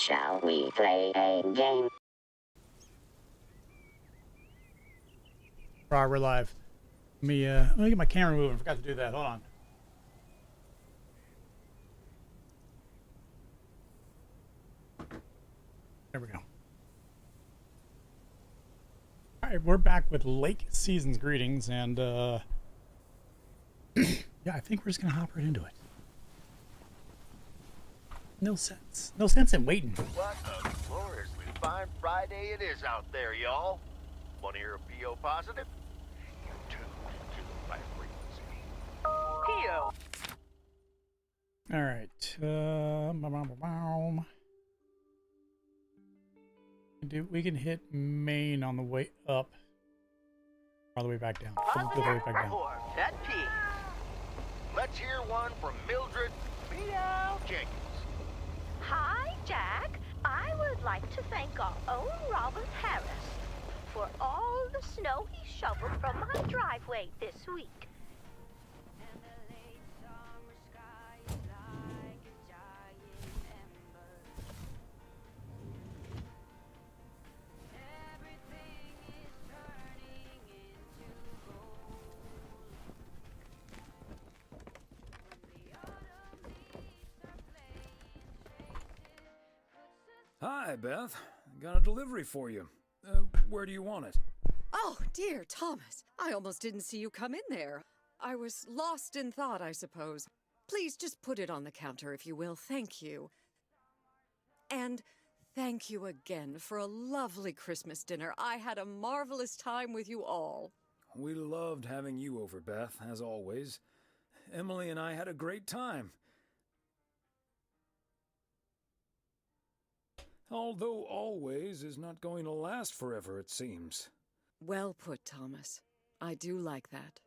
Shall we play a game? Alright, we're live. Let me get my camera moving. I forgot to do that. Hold on. There we go. Alright, we're back with Lake Season's greetings, and yeah, I think we're just gonna hop right into it. No sense in waiting. What a gloriously fine Friday it is out there, y'all. Want to hear a PO positive? You tune to the right frequency. PO. All right. We can hit main on the way up, all the way back down. All the way back down. Pet peeve. Let's hear one from Mildred Meow Jenkins. Hi, Jack. I would like to thank our own Robert Harris for all the snow he shoveled from my driveway this week. Hi, Beth. Got a delivery for you. Where do you want it? Oh, dear Thomas. I almost didn't see you come in there. I was lost in thought, I suppose. Please just put it on the counter, if you will. Thank you. And thank you again for a lovely Christmas dinner. I had a marvelous time with you all. We loved having you over, Beth, as always. Emily and I had a great time. Although always is not going to last forever, it seems. Well put, Thomas. I do like that.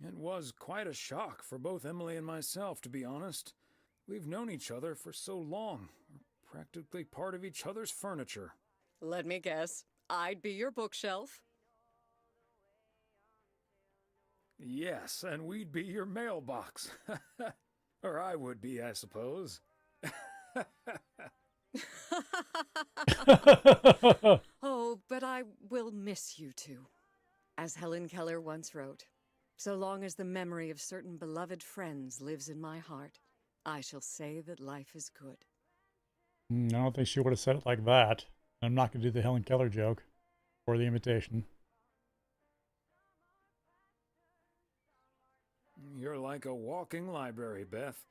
It was quite a shock for both Emily and myself, to be honest. We've known each other for so long. We're practically part of each other's furniture. Let me guess. I'd be your bookshelf. Yes, and we'd be your mailbox. Or I would be, I suppose. Oh, but I will miss you two. As Helen Keller once wrote, so long as the memory of certain beloved friends lives in my heart, I shall say that life is good. I don't think she would have said it like that. I'm not going to do the Helen Keller joke or the imitation. You're like a walking library, Beth.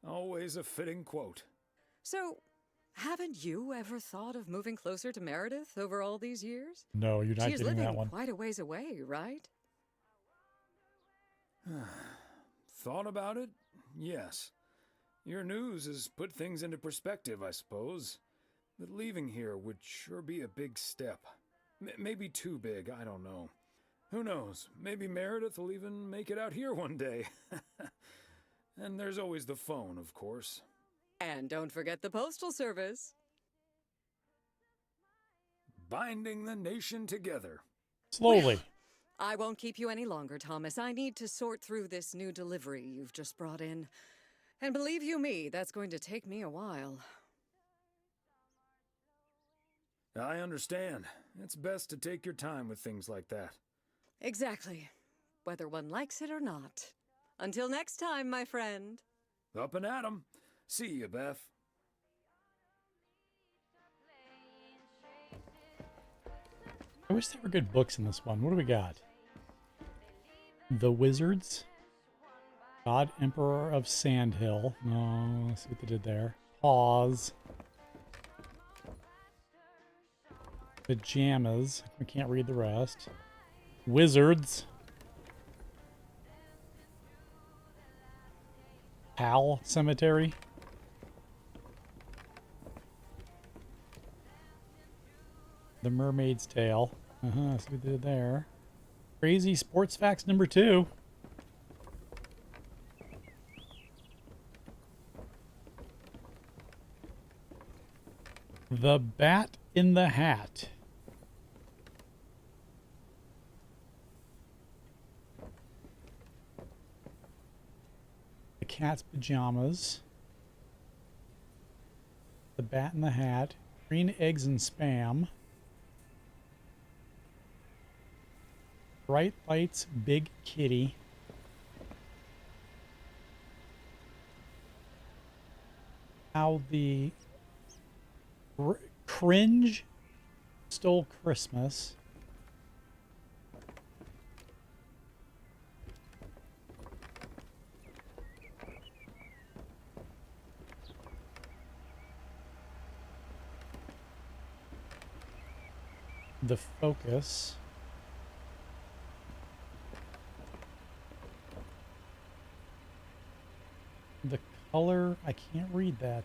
Always a fitting quote. So, haven't you ever thought of moving closer to Meredith over all these years? No, you're not She's getting living that one. quite a ways away, right? Thought about it? Yes. Your news has put things into perspective, I suppose. But leaving here would sure be a big step. Maybe too big, I don't know. Who knows? Maybe Meredith will even make it out here one day. And there's always the phone, of course. And don't forget the postal service. Binding the nation together. Slowly. I won't keep you any longer, Thomas. I need to sort through this new delivery you've just brought in. And believe you me, that's going to take me a while. I understand. It's best to take your time with things like that. Exactly. Whether one likes it or not. Until next time, my friend. Up and at 'em. See you, Beth. I wish there were good books in this one. What do we got? The Wizards. God Emperor of Sandhill. No, let's see what they did there. Pause. Pajamas. We can't read the rest. Wizards. Owl Cemetery. The Mermaid's Tale. See what we did there. Crazy Sports Facts number 2. The Bat in the Hat. The Cat's Pajamas. The Bat in the Hat, Green Eggs and Spam, Bright Lights, Big Kitty, How the Cringe Stole Christmas, The Focus, The Color, I can't read that.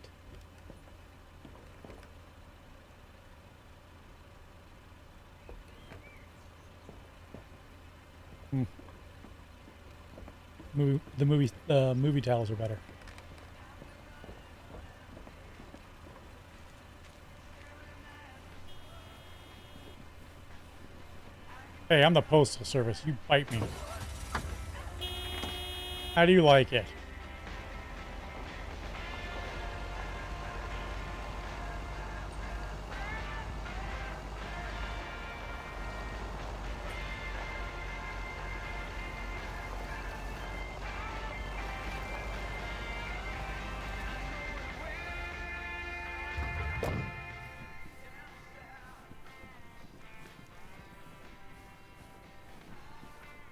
The movie titles are better. Hey, I'm the Postal Service. You bite me. How do you like it?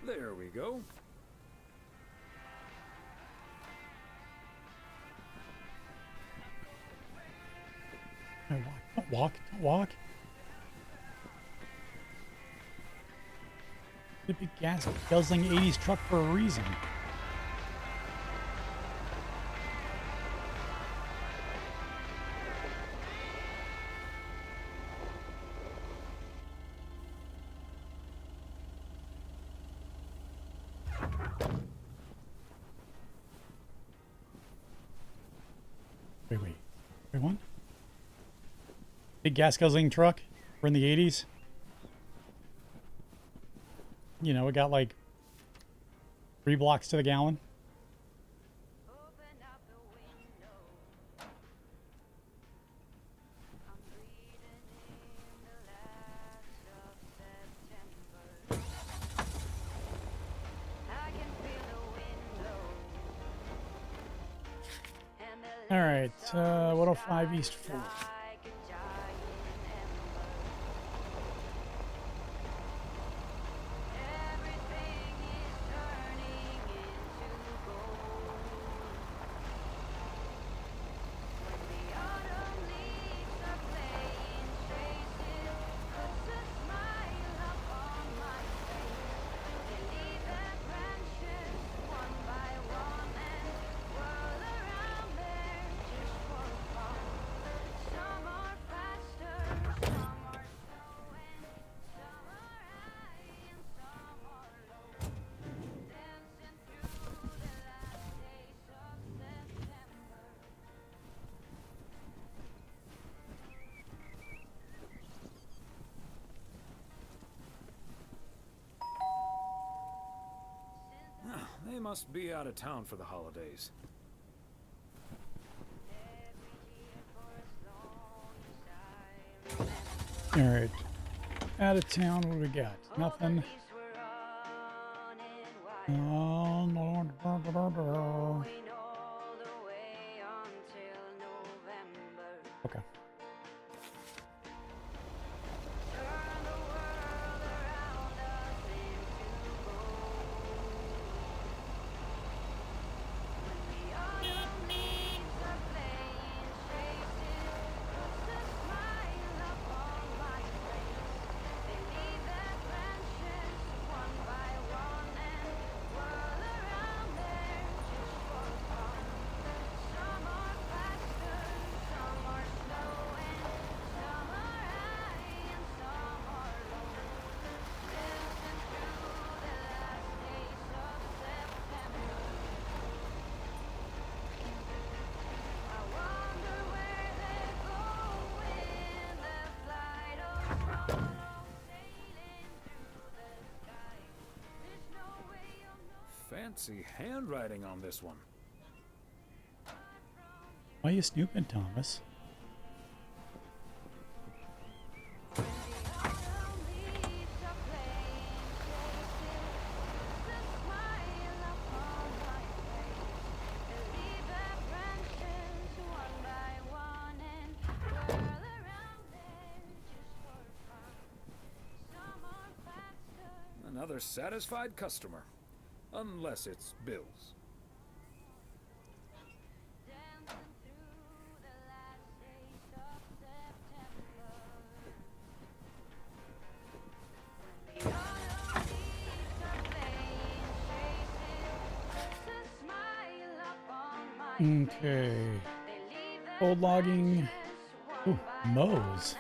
There we go. Don't walk. Don't walk. The big gas guzzling 80s truck for a reason. Wait, one? Big gas guzzling truck? We're in the 80s? You know, it got like 3 blocks to the gallon. All right, 105 East 4th. They must be out of town for the holidays. All right, out of town. What do we got? Nothing. Okay. Fancy handwriting on this one. Why are you snooping, Thomas? Another satisfied customer. Unless it's Bill's. Okay. Old logging. Ooh, Moe's.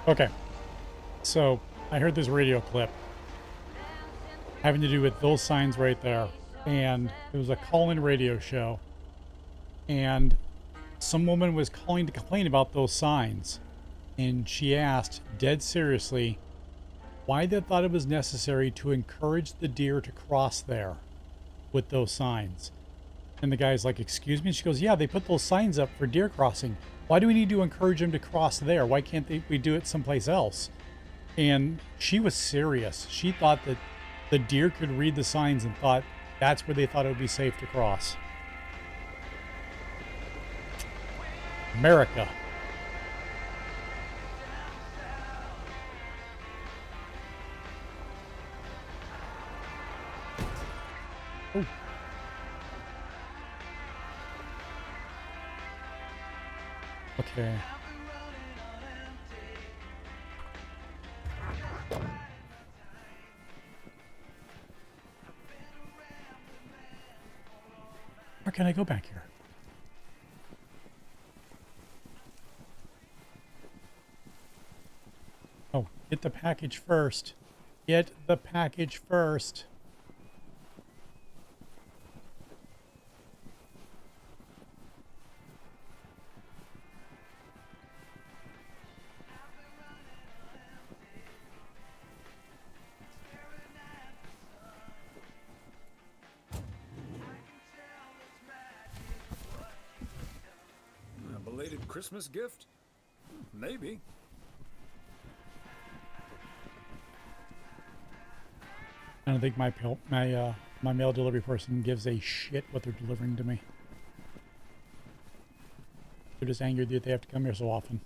Okay. So, I heard this radio clip having to do with those signs right there. And it was a call-in radio show. And some woman was calling to complain about those signs. And she asked, dead seriously, why they thought it was necessary to encourage the deer to cross there with those signs. And the guy's like, excuse me? She goes, yeah, they put those signs up for deer crossing. Why do we need to encourage them to cross there? Why can't we do it someplace else? And she was serious. She thought that the deer could read the signs and thought that's where they thought it would be safe to cross. America. Oh. Okay. Where can I go back here? Oh, get the package first. Get the package first. A belated Christmas gift? Maybe. I don't think my mail delivery person gives a shit what they're delivering to me. They're just angry that they have to come here so often.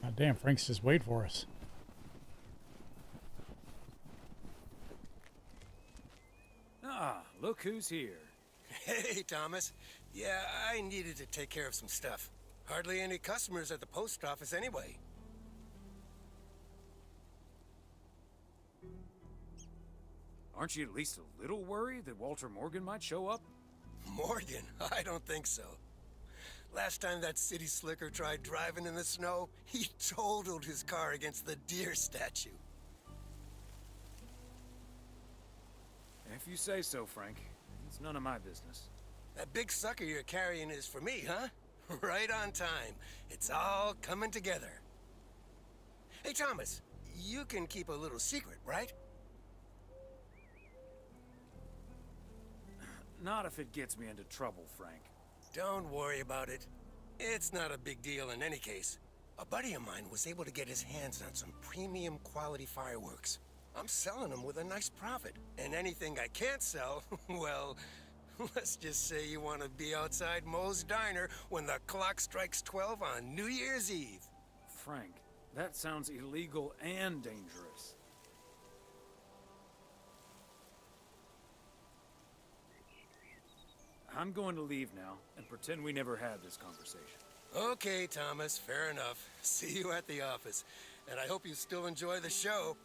God damn, Frank's just wait for us. Ah, look who's here. Hey, Thomas. Yeah, I needed to take care of some stuff. Hardly any customers at the post office anyway. Aren't you at least a little worried that Walter Morgan might show up? Morgan? I don't think so. Last time that city slicker tried driving in the snow, he totaled his car against the deer statue. If you say so, Frank. It's none of my business. That big sucker you're carrying is for me, huh? Right on time. It's all coming together. Hey, Thomas, you can keep a little secret, right? Not if it gets me into trouble, Frank. Don't worry about it. It's not a big deal in any case. A buddy of mine was able to get his hands on some premium quality fireworks. I'm selling them with a nice profit. And anything I can't sell, well, let's just say you want to be outside Moe's Diner when the clock strikes 12 on New Year's Eve. Frank, that sounds illegal and dangerous. I'm going to leave now and pretend we never had this conversation. Okay, Thomas, fair enough. See you at the office. And I hope you still enjoy the show.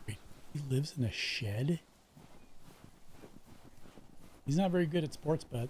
Wait, he lives in a shed? He's not very good at sports bet.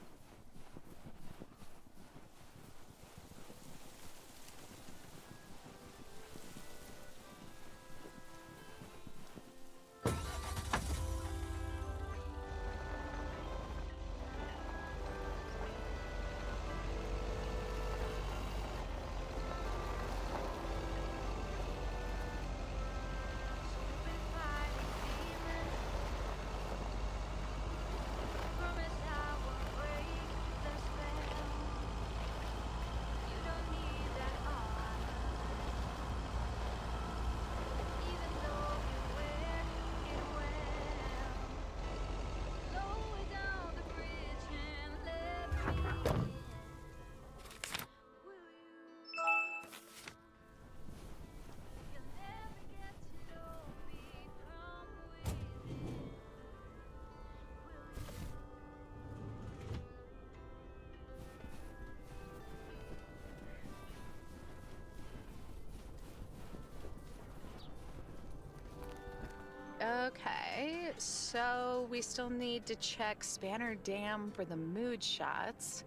So we still need to check Spanner Dam for the mood shots.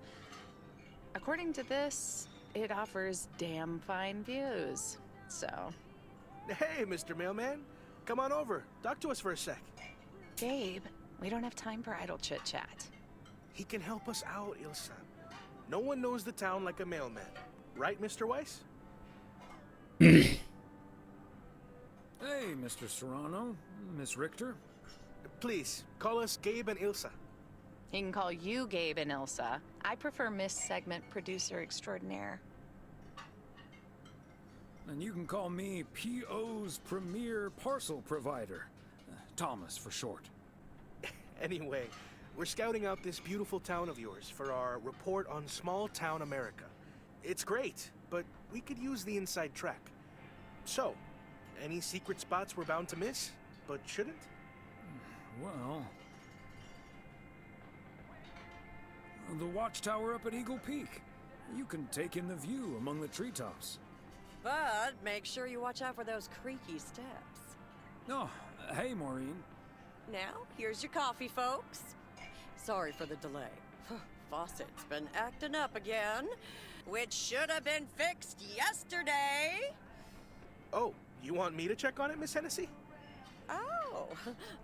According to this, it offers damn fine views. So, Hey, Mr. Mailman. Come on over. Talk to us for a sec. Gabe, we don't have time for idle chit-chat. He can help us out, Ilsa. No one knows the town like a mailman. Right, Mr. Weiss? Hey, Mr. Serrano, Miss Richter. Please, call us Gabe and Ilsa. He can call you Gabe and Ilsa. I prefer Miss Segment Producer Extraordinaire. And you can call me PO's premier parcel provider. Thomas for short. Anyway, we're scouting out this beautiful town of yours for our report on small town America. It's great, but we could use the inside track. So, any secret spots we're bound to miss, but shouldn't? Well, the watchtower up at Eagle Peak. You can take in the view among the treetops. But make sure you watch out for those creaky steps. Oh, hey, Maureen. Now, here's your coffee, folks. Sorry for the delay. Faucet's been acting up again, which should have been fixed yesterday. Oh, you want me to check on it, Miss Hennessy? Oh,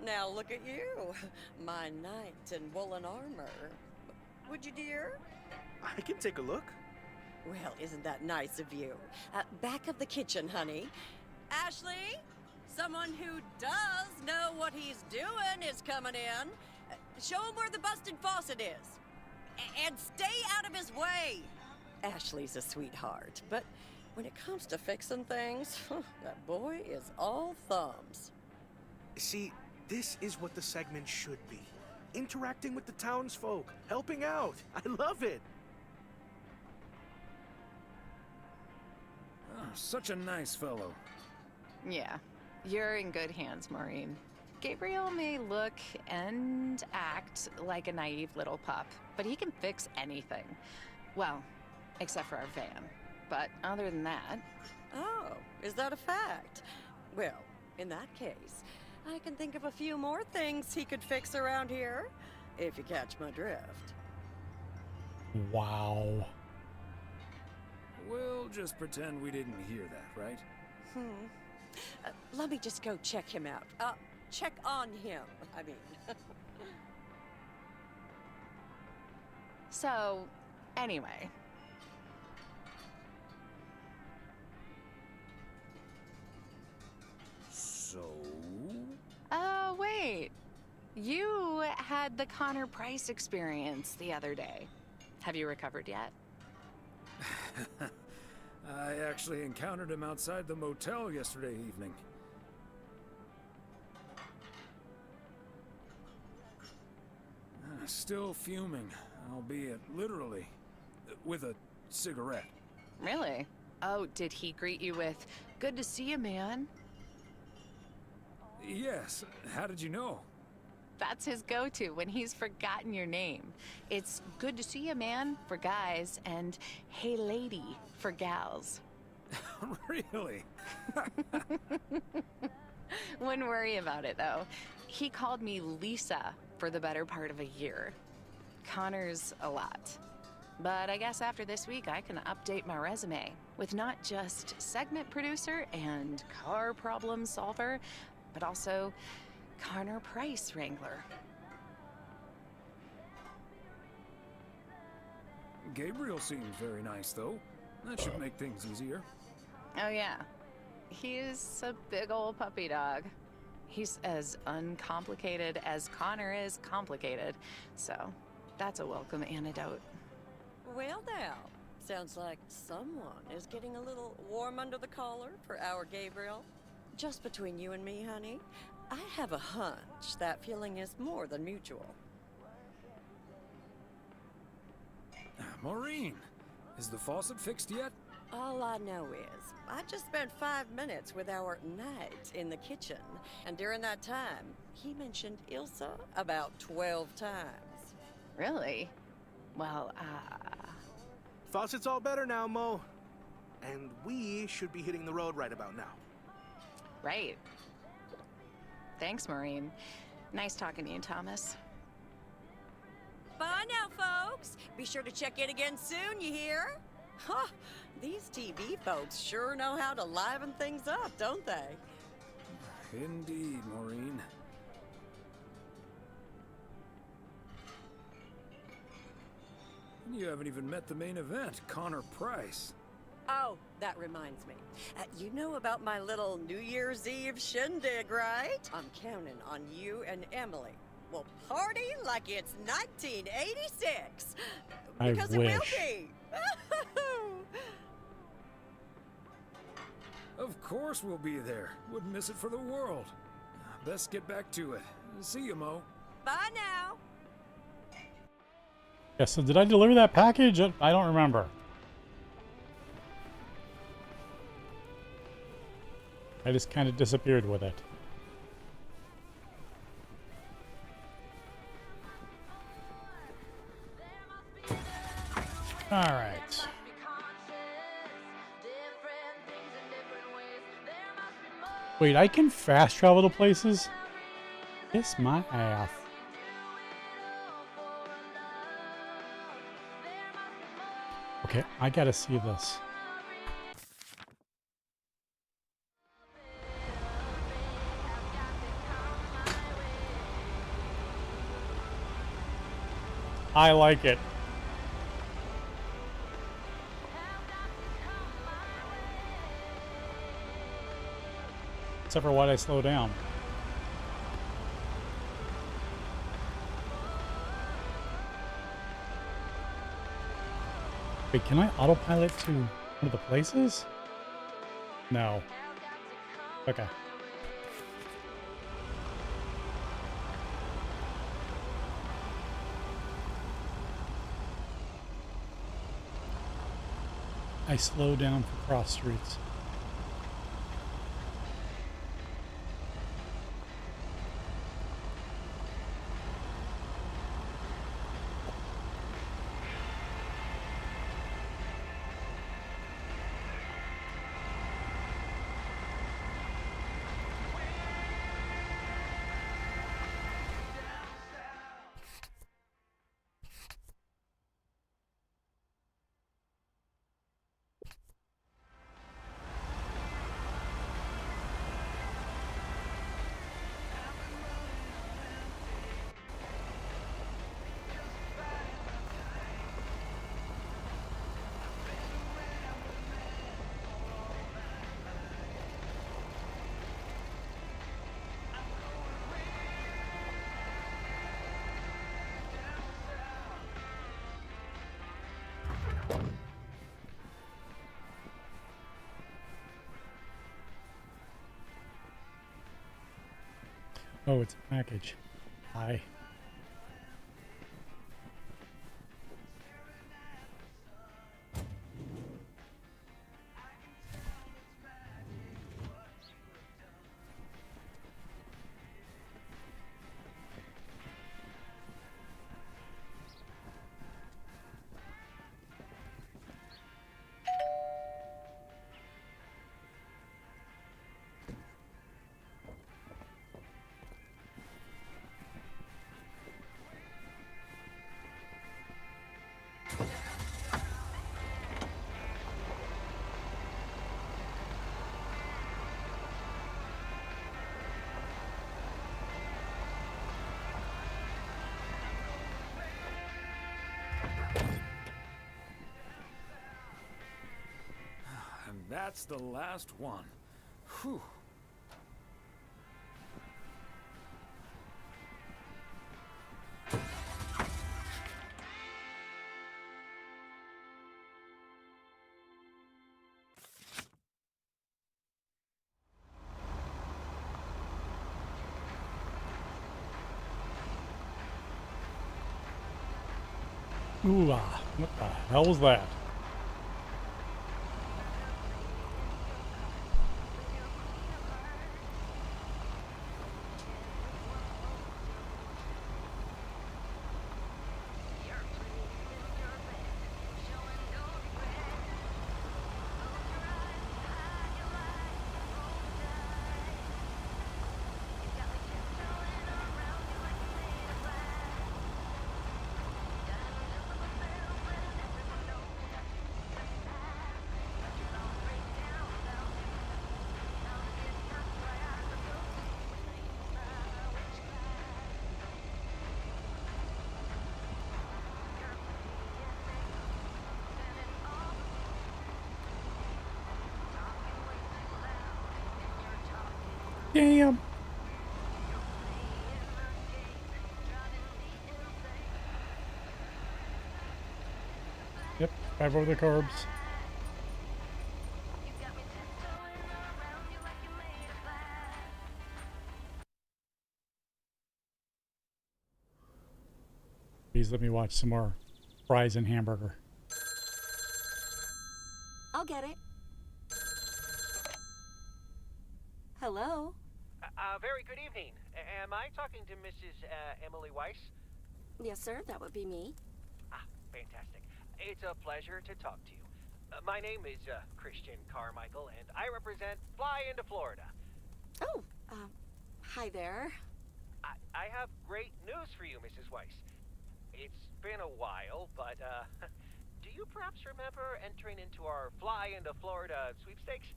now look at you. My knight in woolen armor. Would you, dear? I can take a look. Well, isn't that nice of you? Back of the kitchen, honey. Ashley, someone who does know what he's doing is coming in. Show him where the busted faucet is. And stay out of his way. Ashley's a sweetheart, but when it comes to fixing things, that boy is all thumbs. See, this is what the segment should be. Interacting with the townsfolk, helping out. I love it. Oh, such a nice fellow. Yeah, you're in good hands, Maureen. Gabriel may look and act like a naive little pup, but he can fix anything. Well, except for our van. But other than that... Oh, is that a fact? Well, in that case, I can think of a few more things he could fix around here, if you catch my drift. Wow. We'll just pretend we didn't hear that, right? Let me just go check him out. Check on him, I mean. So, anyway. So? Wait. You had the Connor Price experience the other day. Have you recovered yet? I actually encountered him outside the motel yesterday evening. Still fuming, albeit literally, with a cigarette. Really? Oh, did he greet you with, "Good to see you, man"? Yes, how did you know? That's his go-to when he's forgotten your name. It's "Good to see you, man" for guys and "Hey, lady" for gals. Really? Wouldn't worry about it, though. He called me Lisa for the better part of a year. Connor's a lot. But I guess after this week, I can update my resume with not just segment producer and car problem solver, but also Connor Price wrangler. Gabriel seems very nice, though. That should make things easier. Oh, yeah. He's a big old puppy dog. He's as uncomplicated as Connor is complicated, so that's a welcome antidote. Well now, sounds like someone is getting a little warm under the collar for our Gabriel. Just between you and me, honey, I have a hunch that feeling is more than mutual. Maureen, is the faucet fixed yet? All I know is, I just spent 5 minutes with our knight in the kitchen, and during that time, he mentioned Ilsa about 12 times. Really? Well, Faucet's all better now, Mo. And we should be hitting the road right about now. right. Thanks, Maureen. Nice talking to you, Thomas. Bye now, folks. Be sure to check in again soon, you hear? Huh, these TV folks sure know how to liven things up, don't they? Indeed, Maureen. You haven't even met the main event, Connor Price. Oh, that reminds me. You know about my little New Year's Eve shindig, right? I'm counting on you and Emily. We'll party like it's 1986. Because I it will wish. be. Of course we'll be there. Wouldn't miss it for the world. Best get back to it. See you, Mo. Bye now. Yeah, so did I deliver that package? I don't remember. I just kind of disappeared with it. All right. Wait, I can fast travel to places? Kiss my ass. Okay, I gotta see this. I like it. Except for why'd I slow down? Wait, can I autopilot to one of the places? No. Okay. I slow down for cross streets. Oh, it's a package. Hi. And that's the last one. Whew. Ooh, ah, what the hell was that? Damn. Yep, drive over the curbs. Please let me watch some more fries and hamburger. I'll get it. Hello? Very good evening. Am I talking to Mrs. Emily Weiss? Yes, sir, that would be me. Ah, fantastic. It's a pleasure to talk to you. My name is Christian Carmichael, and I represent Fly into Florida. Oh, hi there. I have great news for you, Mrs. Weiss. It's been a while, but do you perhaps remember entering into our Fly into Florida sweepstakes?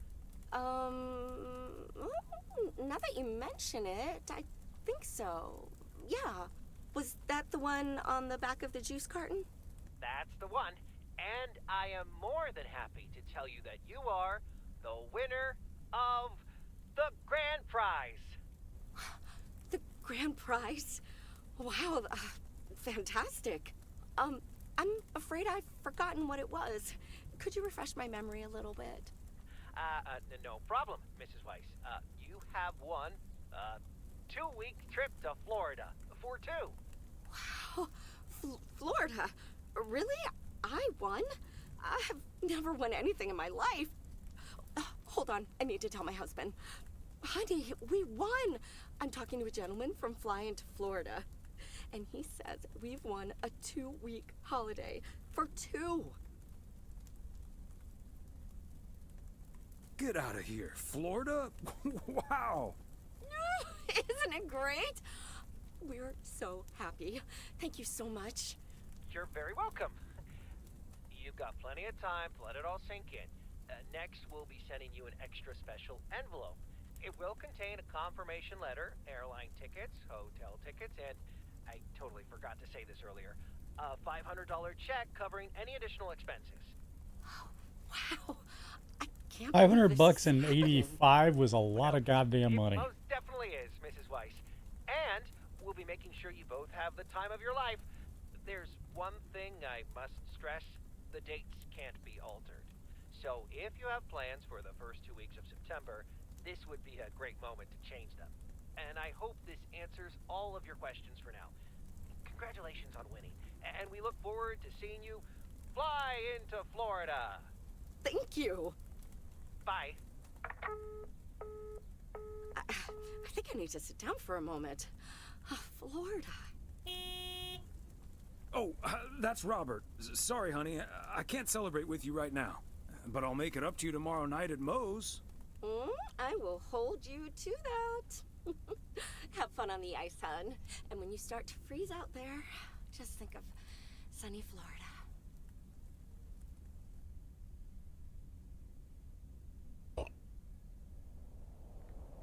Now that you mention it, I think so. Yeah. Was that the one on the back of the juice carton? That's the one. And I am more than happy to tell you that you are the winner of the grand prize. The grand prize? Wow, fantastic. I'm afraid I've forgotten what it was. Could you refresh my memory a little bit? No problem, Mrs. Weiss. You have won a 2-week trip to Florida for two. Wow, Florida? Really? I won? I have never won anything in my life. Hold on, I need to tell my husband. Honey, we won. I'm talking to a gentleman from Fly into Florida, and he says we've won a 2-week holiday for two. Get out of here. Florida? Wow. Isn't it great? We're so happy. Thank you so much. You're very welcome. You've got plenty of time to let it all sink in. Next, we'll be sending you an extra special envelope. It will contain a confirmation letter, airline tickets, hotel tickets, and I totally forgot to say this earlier, a $500 check covering any additional expenses. Oh, wow. I can't 500 bucks in 85 was a lot of goddamn money. It most definitely is, Mrs. Weiss. And we'll be making sure you both have the time of your life. There's one thing I must stress. The dates can't be altered. So if you have plans for the first 2 weeks of September, this would be a great moment to change them. And I hope this answers all of your questions for now. Congratulations on winning. And we look forward to seeing you fly into Florida. Thank you. Bye. I think I need to sit down for a moment. Florida. Oh, that's Robert. Sorry, honey. I can't celebrate with you right now. But I'll make it up to you tomorrow night at Moe's. I will hold you to that. Have fun on the ice, hon. And when you start to freeze out there, just think of sunny Florida.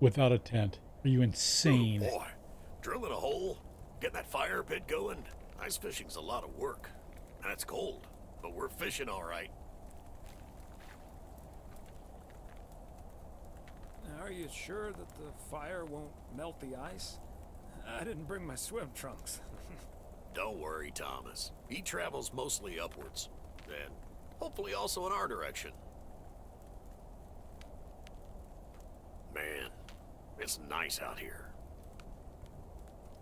Without a tent. Are you insane? Oh boy. Drilling a hole, getting that fire pit going. Ice fishing's a lot of work. And it's cold, but we're fishing all right. Are you sure that the fire won't melt the ice? I didn't bring my swim trunks. Don't worry, Thomas. He travels mostly upwards. And hopefully also in our direction. Man, it's nice out here.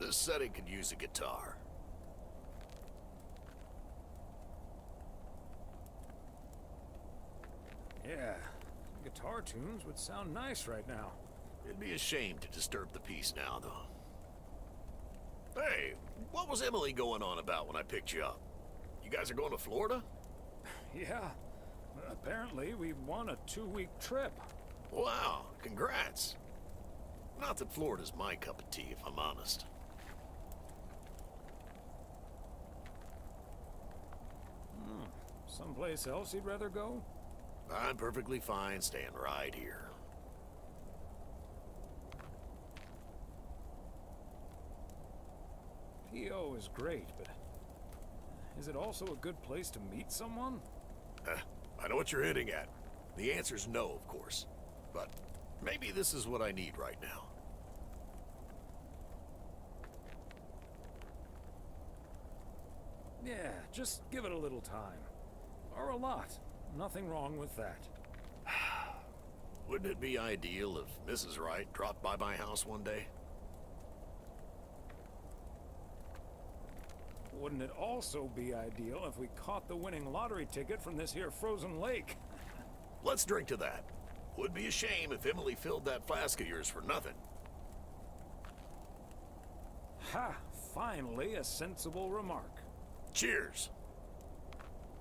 This setting could use a guitar. Yeah, guitar tunes would sound nice right now. It'd be a shame to disturb the peace now, though. Hey, what was Emily going on about when I picked you up? You guys are going to Florida? Yeah, apparently we won a 2-week trip. Wow, congrats. Not that Florida's my cup of tea, if I'm honest. Someplace else you'd rather go? I'm perfectly fine staying right here. P.O. is great, but is it also a good place to meet someone? I know what you're hitting at. The answer's no, of course. But maybe this is what I need right now. Yeah, just give it a little time. Or a lot. Nothing wrong with that. Wouldn't it be ideal if Mrs. Wright dropped by my house one day? Wouldn't it also be ideal if we caught the winning lottery ticket from this here frozen lake? Let's drink to that. Would be a shame if Emily filled that flask of yours for nothing. Ha! Finally, a sensible remark. Cheers.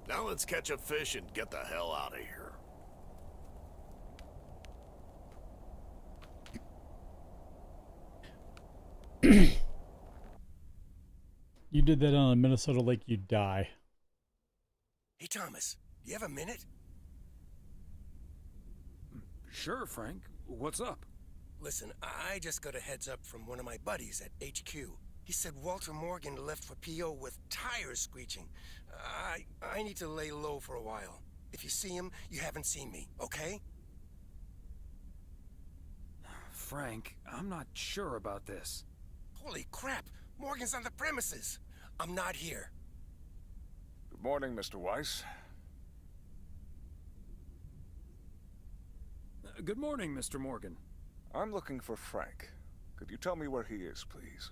Now let's catch a fish and get the hell out of here. You did that on a Minnesota lake, you'd die. Hey, Thomas, do you have a minute? Sure, Frank. What's up? Listen, I just got a heads up from one of my buddies at HQ. He said Walter Morgan left for PO with tires screeching. I need to lay low for a while. If you see him, you haven't seen me, okay? Frank, I'm not sure about this. Holy crap! Morgan's on the premises! I'm not here. Good morning, Mr. Weiss. Good morning, Mr. Morgan. I'm looking for Frank. Could you tell me where he is, please?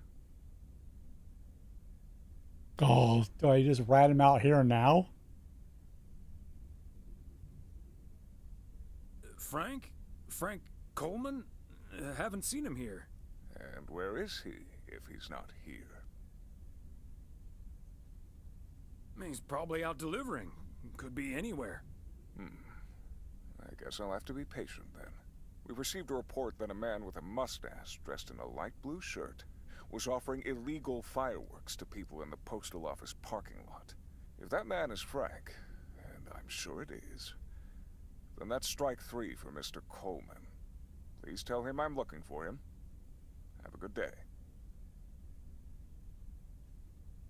Oh, do I just rat him out here now? Frank? Frank Coleman? Haven't seen him here. And where is he, if he's not here? He's probably out delivering. Could be anywhere. I guess I'll have to be patient then. We received a report that a man with a mustache dressed in a light blue shirt was offering illegal fireworks to people in the postal office parking lot. If that man is Frank, and I'm sure it is, then that's strike 3 for Mr. Coleman. Please tell him I'm looking for him. Have a good day.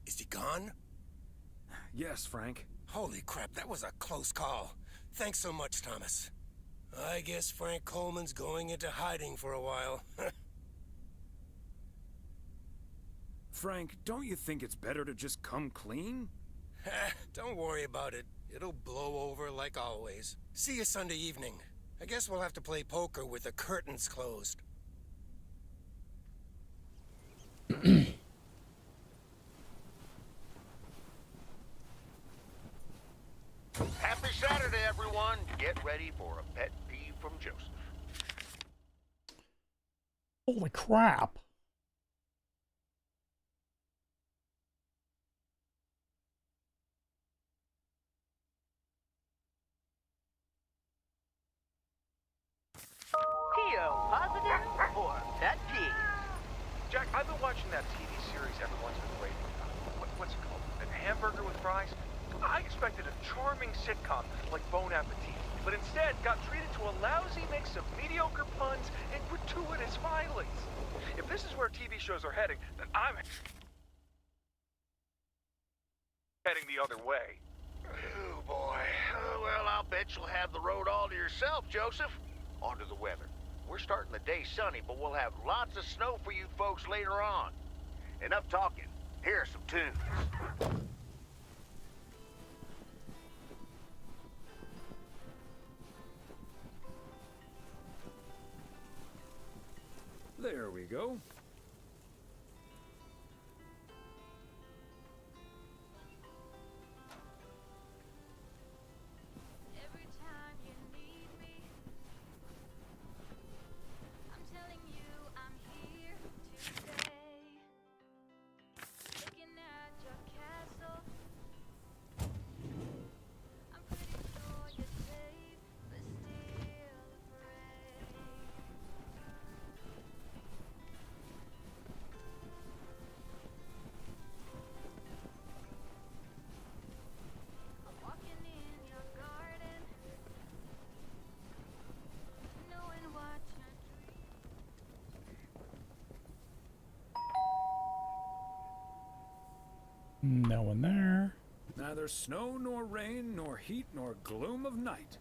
Is he gone? Yes, Frank. Holy crap, that was a close call. Thanks so much, Thomas. I guess Frank Coleman's going into hiding for a while. Frank, don't you think it's better to just come clean? Don't worry about it. It'll blow over like always. See you Sunday evening. I guess we'll have to play poker with the curtains closed. Happy Saturday, everyone. Get ready for a pet peeve from Joseph. Holy crap. P.O. positive or pet peeve? Jack, I've been watching that TV series everyone's been waiting for. What's it called? A Hamburger with Fries? I expected a charming sitcom like Bon Appetit, but instead got treated to a lousy mix of mediocre puns and gratuitous violence. If this is where TV shows are heading, then I'm heading the other way. Oh, boy. Well, I'll bet you'll have the road all to yourself, Joseph. On to the weather. We're starting the day sunny, but we'll have lots of snow for you folks later on. Enough talking. Here are some tunes. There we go. Every time you need me, I'm telling you I'm here to stay. Looking at your castle, I'm pretty sure you're safe, but still afraid. I'm walking in your garden, knowing what you're No one there. Neither snow nor rain, nor heat nor gloom of night.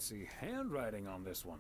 don't see handwriting on this one.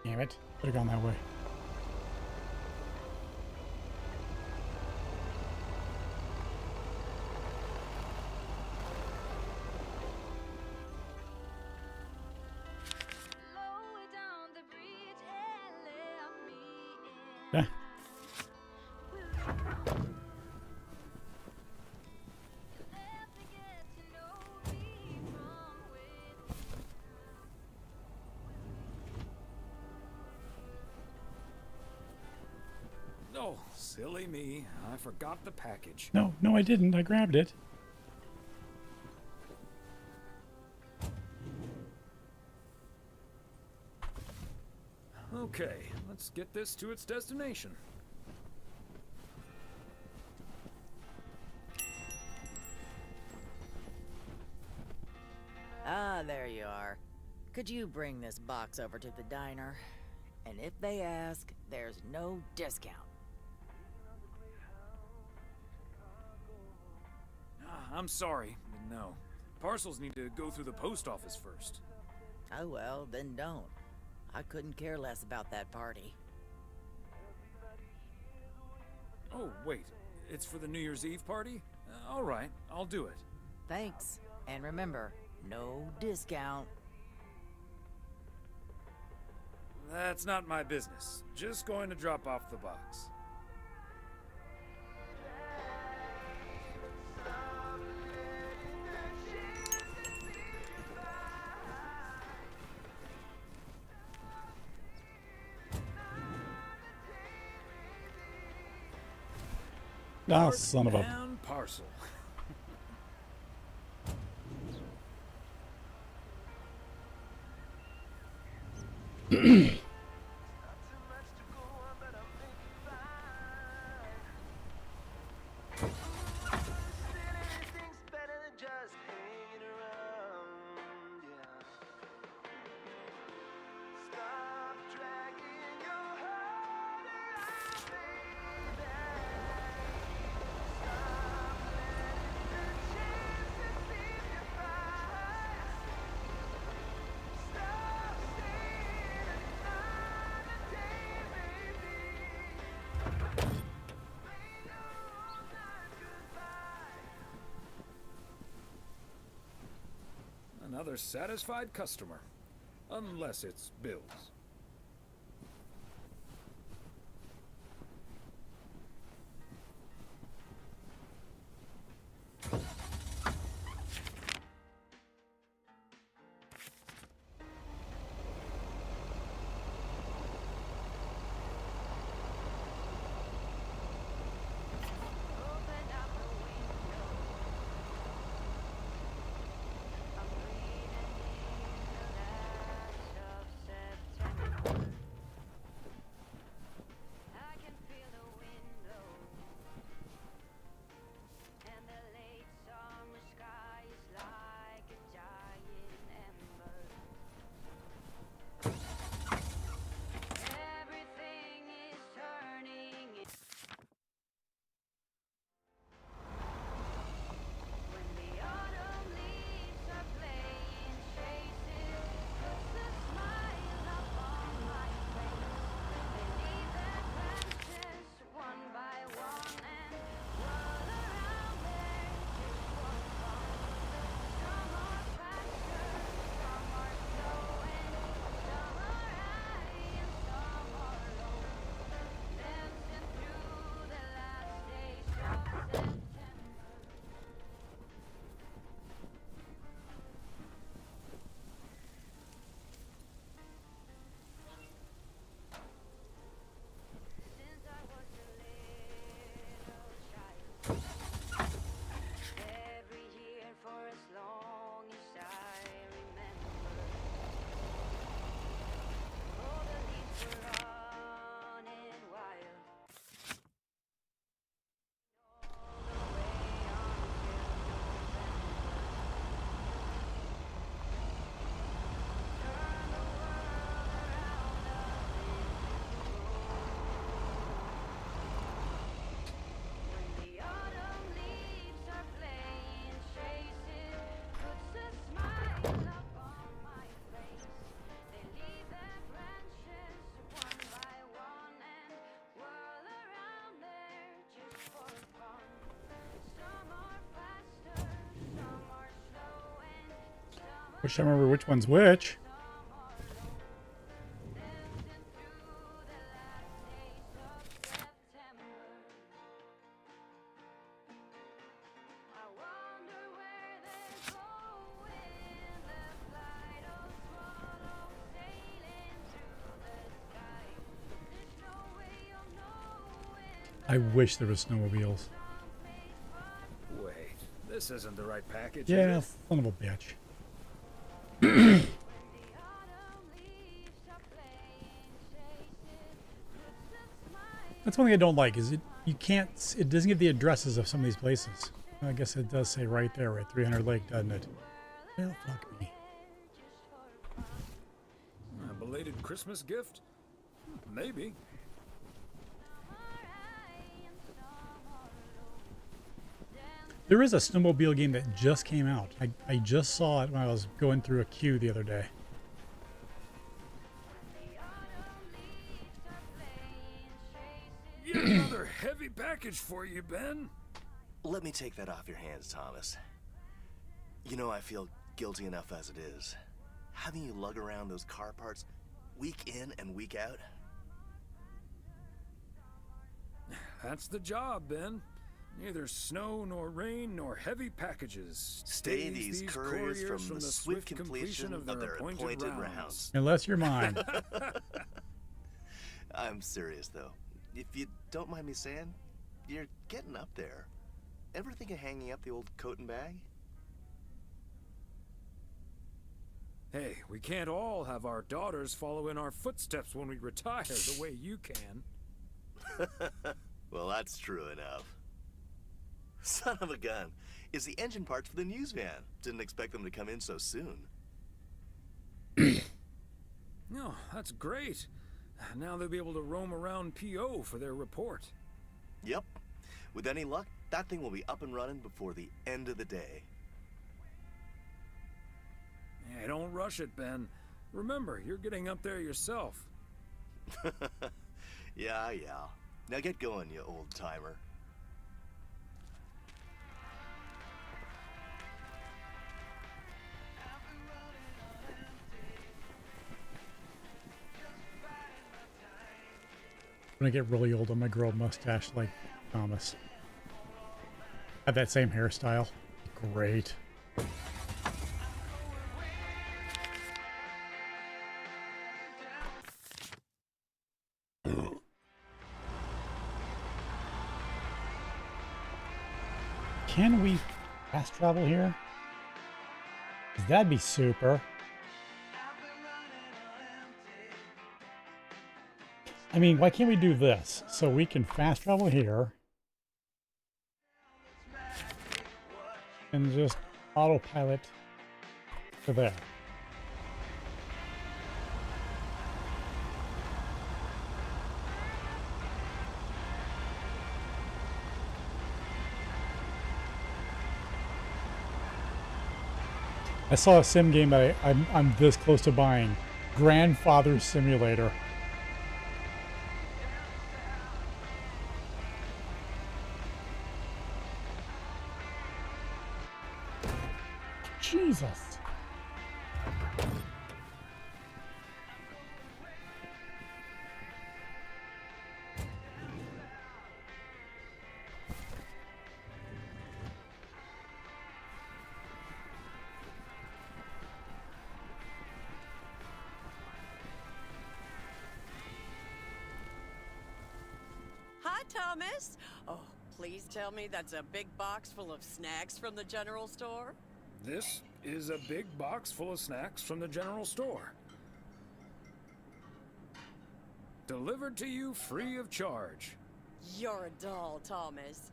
Damn it. Could have gone that way. Yeah. Oh, silly me. I forgot the package. No, I didn't. I grabbed it. Okay, let's get this to its destination. Ah, there you are. Could you bring this box over to the diner? And if they ask, there's no discount. I'm sorry, but no. Parcels need to go through the post office first. Oh well, then don't. I couldn't care less about that party. Oh, wait. It's for the New Year's Eve party? All right, I'll do it. Thanks. And remember, no discount. That's not my business. Just going to drop off the box. Ah, son of a... And parcel. Another satisfied customer. Unless it's bills. Wish I remember which one's which. I wish there was snowmobiles. Wait, this isn't the right package, Yeah, is it? son of a bitch. That's one thing I don't like, is it doesn't give the addresses of some of these places. I guess it does say right there, right, 300 Lake, doesn't it? Well, fuck me. A belated Christmas gift? Maybe. There is a snowmobile game that just came out. I just saw it when I was going through a queue the other day. Yet another heavy package for you, Ben. Let me take that off your hands, Thomas. You know I feel guilty enough as it is. Having you lug around those car parts week in and week out. That's the job, Ben. Neither snow nor rain nor heavy packages. Stay these couriers from the swift completion of their appointed rounds. Unless you're mine. I'm serious, though. If you don't mind me saying, you're getting up there. Ever think of hanging up the old coat and bag? Hey, we can't all have our daughters follow in our footsteps when we retire the way you can. Well, that's true enough. Son of a gun. Is the engine parts for the news van. Didn't expect them to come in so soon. No, that's great. Now they'll be able to roam around PO for their report. Yep. With any luck, that thing will be up and running before the end of the day. Hey, don't rush it, Ben. Remember, you're getting up there yourself. Yeah. Now get going, you old timer. When I get really old, I'm gonna grow a mustache like Thomas. Have that same hairstyle. Great. Can we fast travel here? 'Cause that'd be super. I mean, why can't we do this? So we can fast travel here. And just autopilot to there. I saw a sim game that I'm this close to buying. Grandfather Simulator. Jesus. Hi, Thomas. Oh, please tell me that's a big box full of snacks from the general store. This is a big box full of snacks from the general store. Delivered to you free of charge. You're a doll, Thomas.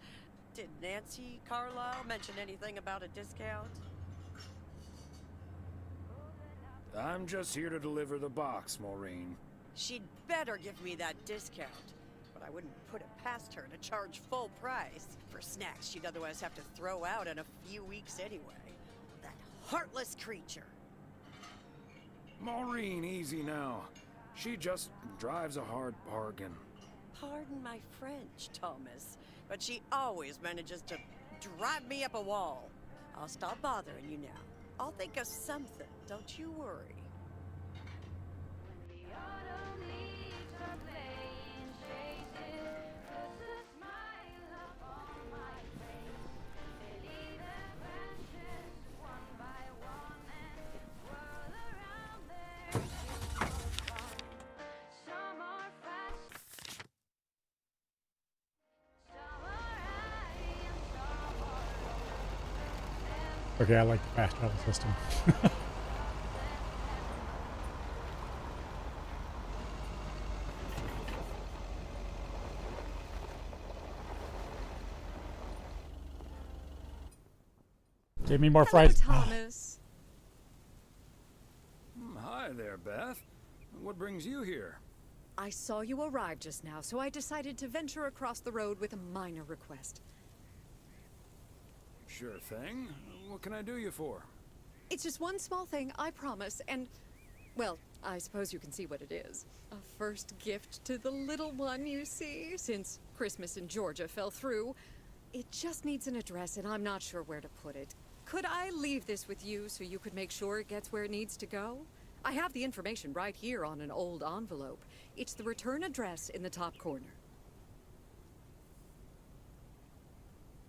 Did Nancy Carlisle mention anything about a discount? I'm just here to deliver the box, Maureen. She'd better give me that discount. But I wouldn't put it past her to charge full price for snacks she'd otherwise have to throw out in a few weeks anyway. That heartless creature. Maureen, easy now. She just drives a hard bargain. Pardon my French, Thomas, but she always manages to drive me up a wall. I'll stop bothering you now. I'll think of something, don't you worry. Okay, I like the fast travel system. Give me more fries. Thomas. Hi there, Beth. What brings you here? I saw you arrive just now, so I decided to venture across the road with a minor request. Sure thing. What can I do you for? It's just one small thing, I promise, and, well, I suppose you can see what it is. A first gift to the little one, you see, since Christmas in Georgia fell through. It just needs an address, and I'm not sure where to put it. Could I leave this with you so you could make sure it gets where it needs to go? I have the information right here on an old envelope. It's the return address in the top corner.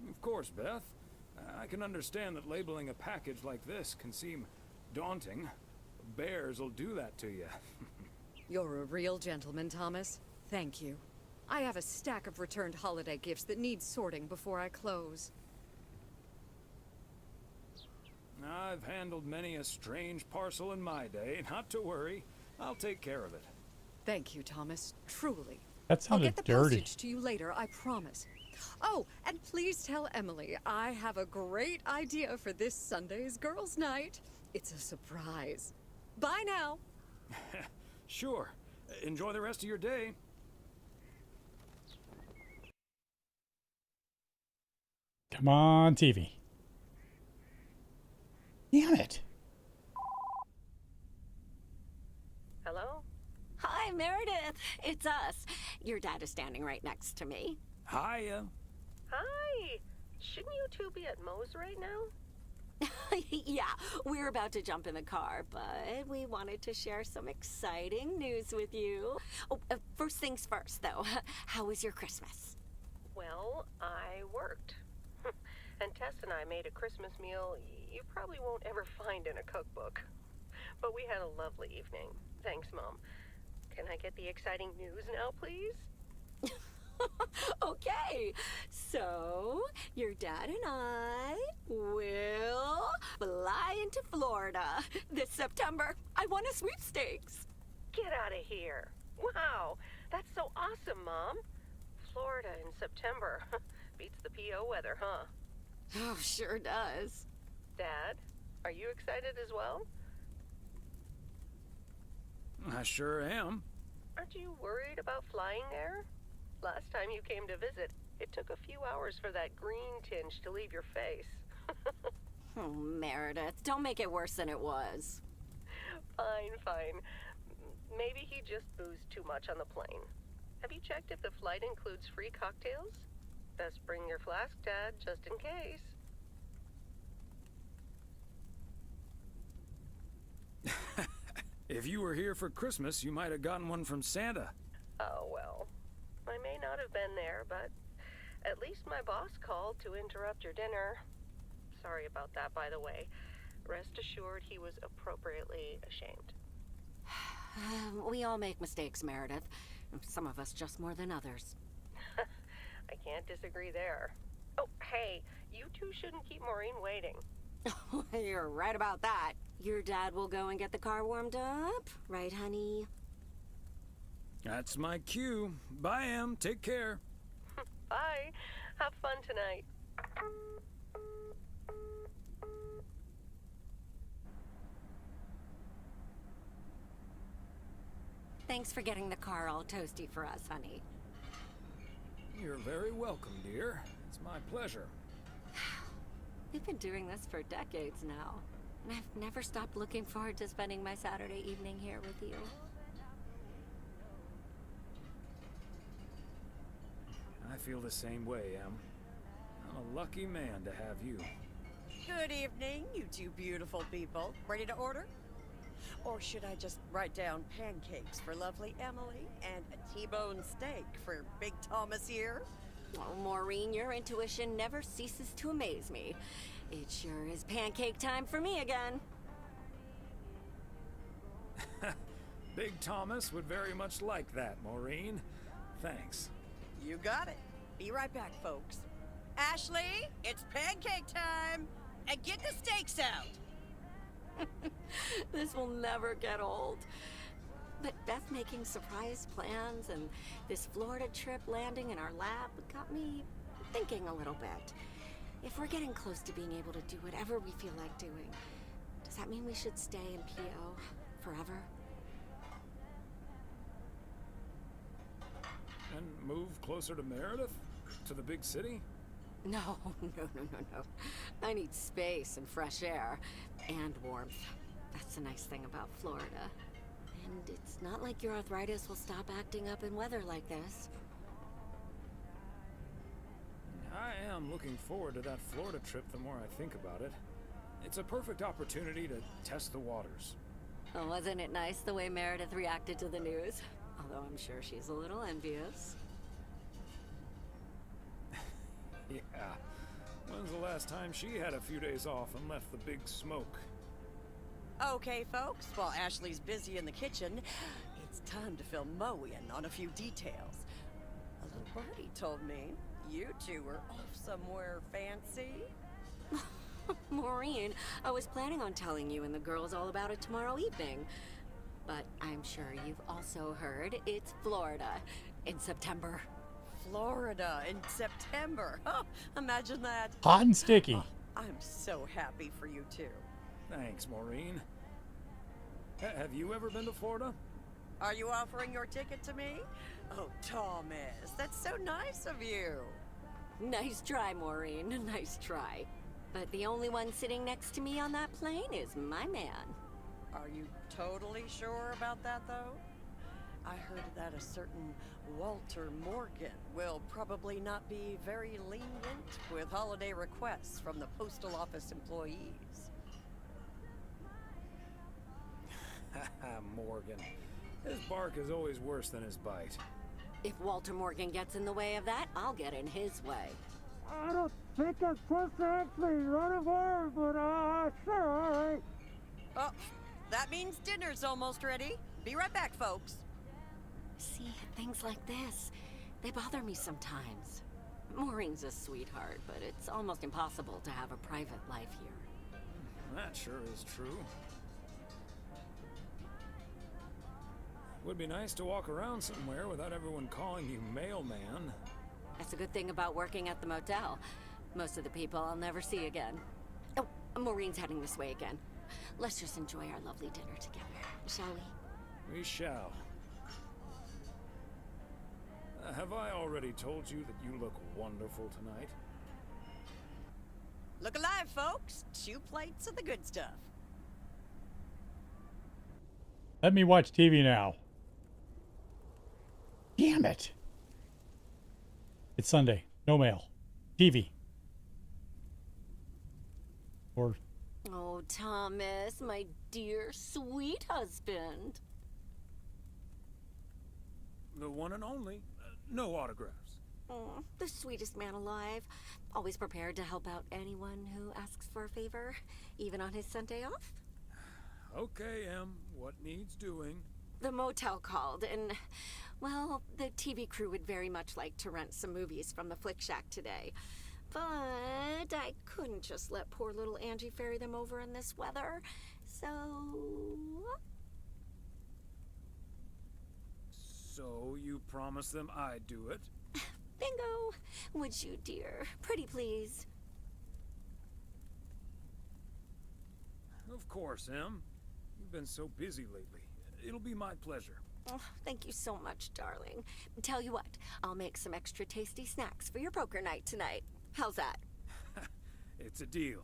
Of course, Beth. I can understand that labeling a package like this can seem daunting. Bears will do that to you. You're a real gentleman, Thomas. Thank you. I have a stack of returned holiday gifts that need sorting before I close. I've handled many a strange parcel in my day. Not to worry. I'll take care of it. Thank you, Thomas. Truly. That sounded I'll get the dirty. postage to you later, I promise. Oh, and please tell Emily I have a great idea for this Sunday's girls' night. It's a surprise. Bye now. Sure. Enjoy the rest of your day. Come on, TV. Damn it. Hello? Hi, Meredith. It's us. Your dad is standing right next to me. Hiya. Hi. Shouldn't you two be at Moe's right now? Yeah, we're about to jump in the car, but we wanted to share some exciting news with you. Oh, first things first, though. How was your Christmas? Well, I worked. And Tess and I made a Christmas meal you probably won't ever find in a cookbook. But we had a lovely evening. Thanks, Mom. Can I get the exciting news now, please? Okay, so your dad and I will fly into Florida this September. I won a sweepstakes. Get out of here. Wow, that's so awesome, Mom. Florida in September. Beats the PO weather, huh? Oh, sure does. Dad, are you excited as well? I sure am. Aren't you worried about flying there? Last time you came to visit, it took a few hours for that green tinge to leave your face. Oh, Meredith, don't make it worse than it was. Fine, fine. Maybe he just boozed too much on the plane. Have you checked if the flight includes free cocktails? Best bring your flask, Dad, just in case. If you were here for Christmas, you might have gotten one from Santa. Oh, well. I may not have been there, but at least my boss called to interrupt your dinner. Sorry about that, by the way. Rest assured he was appropriately ashamed. We all make mistakes, Meredith. Some of us just more than others. I can't disagree there. Oh, hey, you two shouldn't keep Maureen waiting. You're right about that. Your dad will go and get the car warmed up, right, honey? That's my cue. Bye, Em. Take care. Bye. Have fun tonight. Thanks for getting the car all toasty for us, honey. You're very welcome, dear. It's my pleasure. We've been doing this for decades now, and I've never stopped looking forward to spending my Saturday evening here with you. I feel the same way, Em. I'm a lucky man to have you. Good evening, you two beautiful people. Ready to order? Or should I just write down pancakes for lovely Emily and a T-bone steak for Big Thomas here? Oh, Maureen, your intuition never ceases to amaze me. It sure is pancake time for me again. Big Thomas would very much like that, Maureen. Thanks. You got it. Be right back, folks. Ashley, it's pancake time! And get the steaks out! This will never get old. But Beth making surprise plans and this Florida trip landing in our lap got me thinking a little bit. If we're getting close to being able to do whatever we feel like doing, does that mean we should stay in PO forever? And move closer to Meredith? To the big city? No. I need space and fresh air and warmth. That's the nice thing about Florida. And it's not like your arthritis will stop acting up in weather like this. I am looking forward to that Florida trip the more I think about it. It's a perfect opportunity to test the waters. Oh, wasn't it nice the way Meredith reacted to the news? Although I'm sure she's a little envious. Yeah. When's the last time she had a few days off and left the big smoke? Okay, folks, while Ashley's busy in the kitchen, it's time to fill Mo in on a few details. A little birdie told me you two were off somewhere fancy. Maureen, I was planning on telling you and the girls all about it tomorrow evening. But I'm sure you've also heard it's Florida in September. Florida in September. Oh, imagine that. Hot and sticky. Oh, I'm so happy for you two. Thanks, Maureen. Have you ever been to Florida? Are you offering your ticket to me? Oh, Thomas, that's so nice of you. Nice try, Maureen. Nice try. But the only one sitting next to me on that plane is my man. Are you totally sure about that, though? I heard that a certain Walter Morgan will probably not be very lenient with holiday requests from the postal office employees. Morgan. His bark is always worse than his bite. If Walter Morgan gets in the way of that, I'll get in his way. I don't think I'm supposed to actually run a bar, but sure, all right. Oh, that means dinner's almost ready. Be right back, folks. See, things like this, they bother me sometimes. Maureen's a sweetheart, but it's almost impossible to have a private life here. That sure is true. Would be nice to walk around somewhere without everyone calling you mailman. That's a good thing about working at the motel. Most of the people I'll never see again. Oh, Maureen's heading this way again. Let's just enjoy our lovely dinner together, shall we? We shall. Have I already told you that you look wonderful tonight? Look alive, folks. 2 plates of the good stuff. Let me watch TV now. Damn it. It's Sunday. No mail. TV. Or... Oh, Thomas, my dear, sweet husband. The one and only. No autographs. Oh, the sweetest man alive. Always prepared to help out anyone who asks for a favor, even on his Sunday off. Okay, Em. What needs doing? The motel called, and, well, the TV crew would very much like to rent some movies from the Flick Shack today. But I couldn't just let poor little Angie ferry them over in this weather, so... So you promised them I'd do it? Bingo! Would you, dear? Pretty please. Of course, Em. You've been so busy lately. It'll be my pleasure. Oh, thank you so much, darling. Tell you what, I'll make some extra tasty snacks for your poker night tonight. How's that? It's a deal.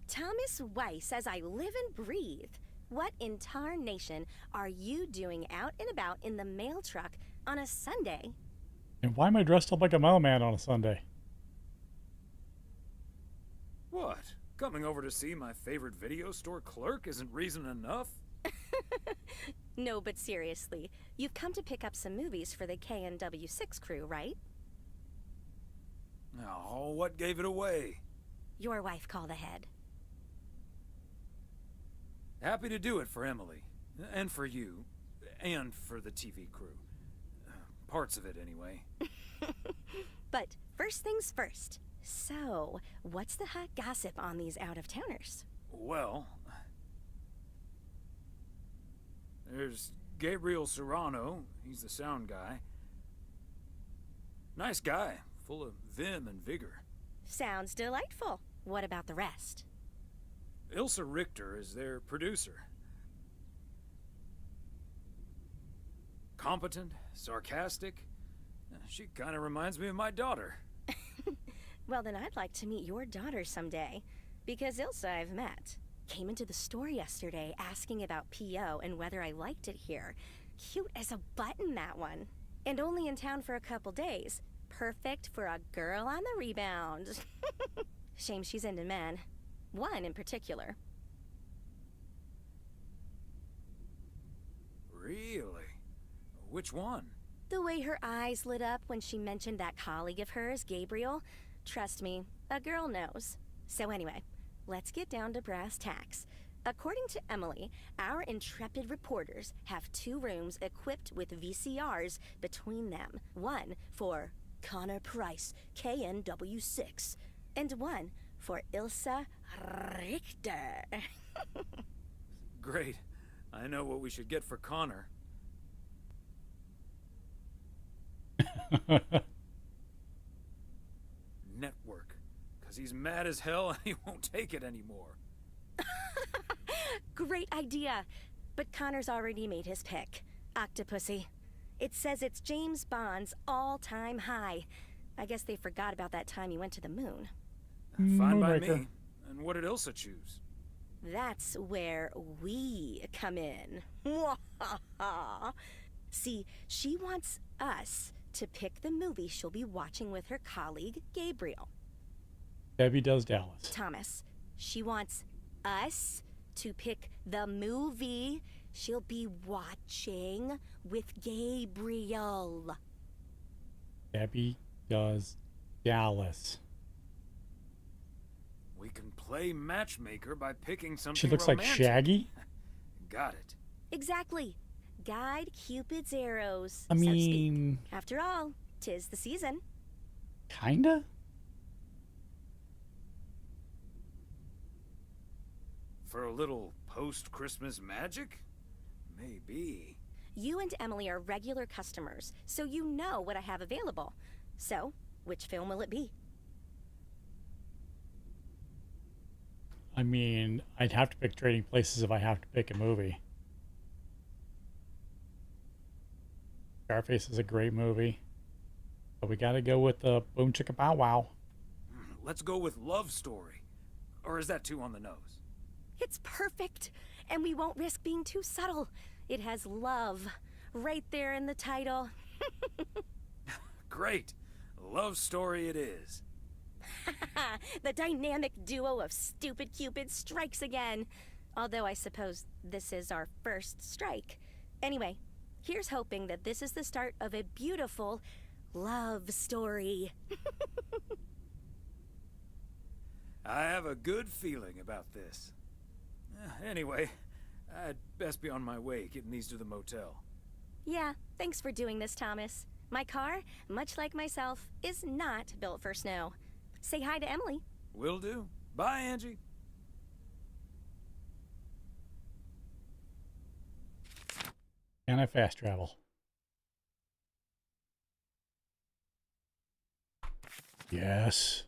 Thomas Weiss says I live and breathe. What in tarnation are you doing out and about in the mail truck on a Sunday? And why am I dressed up like a mailman on a Sunday? What? Coming over to see my favorite video store clerk isn't reason enough? No, but seriously, you've come to pick up some movies for the KNW6 crew, right? Oh, what gave it away? Your wife called ahead. Happy to do it for Emily. And for you. And for the TV crew. Parts of it, anyway. But first things first. So, what's the hot gossip on these out-of-towners? Well... there's Gabriel Serrano. He's the sound guy. Nice guy. Full of vim and vigor. Sounds delightful. What about the rest? Ilsa Richter is their producer. Competent, sarcastic. She kind of reminds me of my daughter. Well, then I'd like to meet your daughter someday. Because Ilsa I've met. Came into the store yesterday asking about PO and whether I liked it here. Cute as a button, that one. And only in town for a couple days. Perfect for a girl on the rebound. Shame she's into men. One in particular. Really? Which one? The way her eyes lit up when she mentioned that colleague of hers, Gabriel. Trust me, a girl knows. So anyway, let's get down to brass tacks. According to Emily, our intrepid reporters have 2 rooms equipped with VCRs between them. One for Connor Price, KNW6, and one for Ilsa Richter. Great. I know what we should get for Connor. Network. Because he's mad as hell and he won't take it anymore. Great idea. But Connor's already made his pick. Octopussy. It says it's James Bond's all-time high. I guess they forgot about that time he went to the moon. Fine by me. And what did Ilsa choose? That's where we come in. See, she wants us to pick the movie she'll be watching with her colleague, Gabriel. Debbie does Dallas. Thomas, she wants us to pick the movie she'll be watching with Gabriel. Debbie does Dallas. We can play matchmaker by picking something She looks romantic. like Shaggy. Got it. Exactly. Guide Cupid's arrows. I mean... so to speak. After all, 'tis the season. Kinda? For a little post-Christmas magic? Maybe. You and Emily are regular customers, so you know what I have available. So, which film will it be? I mean, I'd have to pick Trading Places if I have to pick a movie. Scarface is a great movie. But we gotta go with the Boom Chicka Bow Wow. Let's go with Love Story. Or is that too on the nose? It's perfect, and we won't risk being too subtle. It has love right there in the title. Great. Love Story it is. The dynamic duo of stupid Cupid strikes again. Although I suppose this is our first strike. Anyway, here's hoping that this is the start of a beautiful love story. I have a good feeling about this. Anyway, I'd best be on my way getting these to the motel. Yeah, thanks for doing this, Thomas. My car, much like myself, is not built for snow. Say hi to Emily. Will do. Bye, Angie. Can I fast travel? Yes.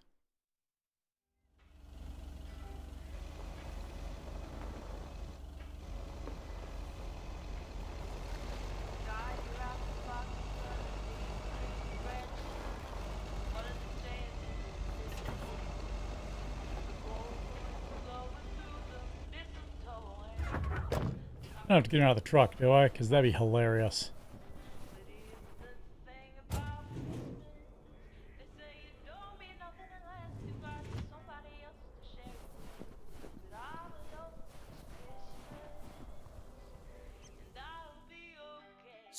I don't have to get her out of the truck, do I? Because that'd be hilarious.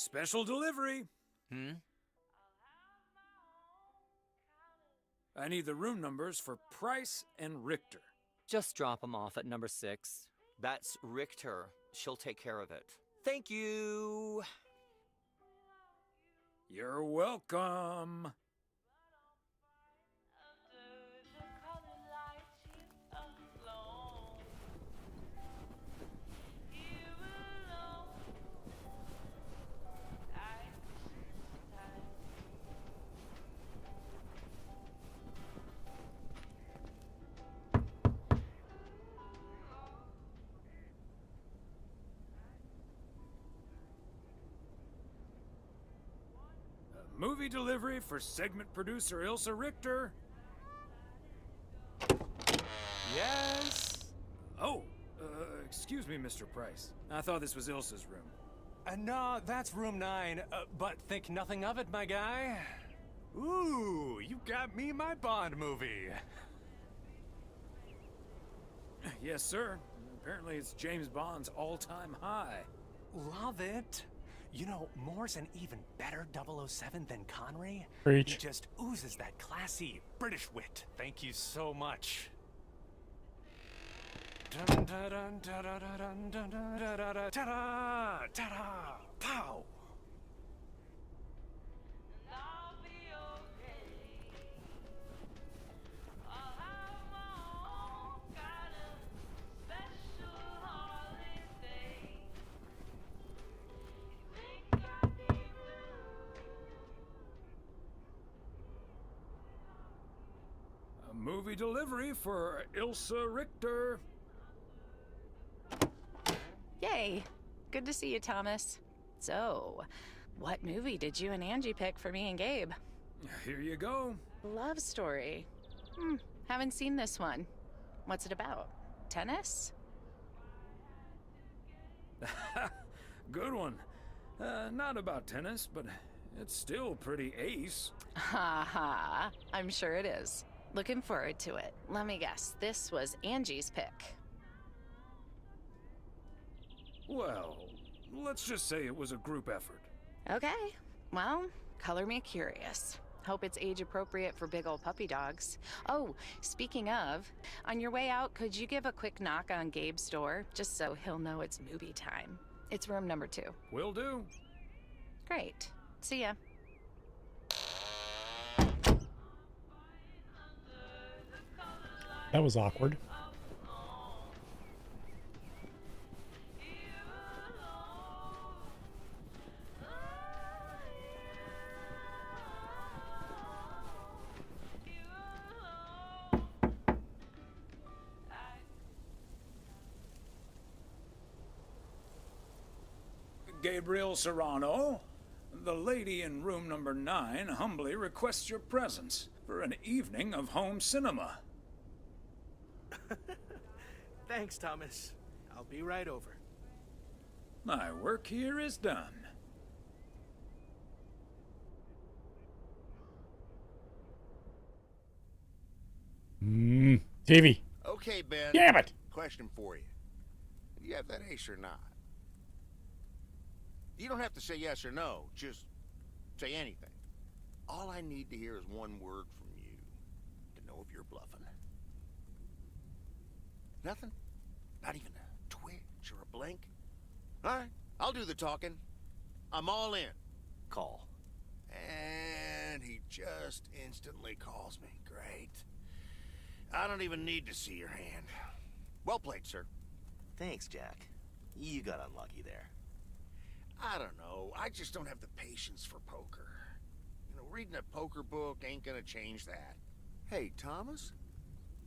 Special delivery. I need the room numbers for Price and Richter. Just drop them off at number 6. That's Richter. She'll take care of it. Thank you. You're welcome. Movie delivery for segment producer Ilsa Richter. Yes? Oh, excuse me, Mr. Price. I thought this was Ilsa's room. No, that's room 9, but think nothing of it, my guy. Ooh, you got me my Bond movie. Yes, sir. Apparently it's James Bond's all-time high. Love it. You know, Moore's an even better 007 than Connery. Preach. He just oozes that classy British wit. Thank you so much. Dun, dun, dun, dun, dun, dun, dun, dun, dun, dun, dun, ta-da, ta-da, pow. Movie delivery for Ilsa Richter. Yay. Good to see you, Thomas. So, what movie did you and Angie pick for me and Gabe? Here you go. Love story. Haven't seen this one. What's it about? Tennis? Good one. Not about tennis, but it's still pretty ace. Ha ha. I'm sure it is. Looking forward to it. Let me guess, this was Angie's pick. Well, let's just say it was a group effort. Okay. Well, color me curious. Hope it's age appropriate for big old puppy dogs. Oh, speaking of, on your way out, could you give a quick knock on Gabe's door, just so he'll know it's movie time? It's room number 2. Will do. Great. See ya. That was awkward. Gabriel Serrano, the lady in room number 9 humbly requests your presence for an evening of home cinema. Thanks, Thomas. I'll be right over. My work here is done. TV. Okay, Ben. Damn it! Question for you. Do you have that ace or not? You don't have to say yes or no. Just say anything. All I need to hear is one word from you to know if you're bluffing. Nothing? Not even a twitch or a blink? All right, I'll do the talking. I'm all in. Call. And he just instantly calls me. Great. I don't even need to see your hand. Well played, sir. Thanks, Jack. You got unlucky there. I don't know. I just don't have the patience for poker. You know, reading a poker book ain't gonna change that. Hey, Thomas?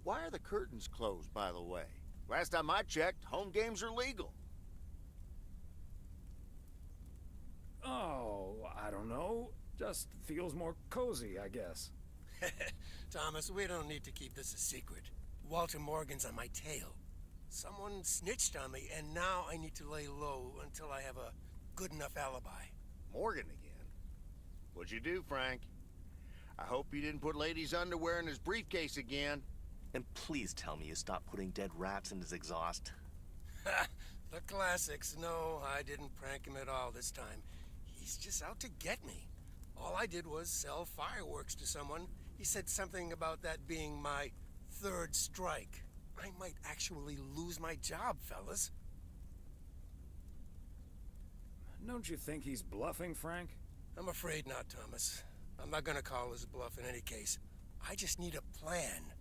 Why are the curtains closed, by the way? Last time I checked, home games are legal. Oh, I don't know. Just feels more cozy, I guess. Thomas, we don't need to keep this a secret. Walter Morgan's on my tail. Someone snitched on me, and now I need to lay low until I have a good enough alibi. Morgan again? What'd you do, Frank? I hope you didn't put ladies' underwear in his briefcase again. And please tell me you stopped putting dead rats in his exhaust. The classics. No, I didn't prank him at all this time. he's just out to get me. All I did was sell fireworks to someone. He said something about that being my third strike. I might actually lose my job, fellas. Don't you think he's bluffing, Frank? I'm afraid not, Thomas. I'm not gonna call his bluff in any case. I just need a plan.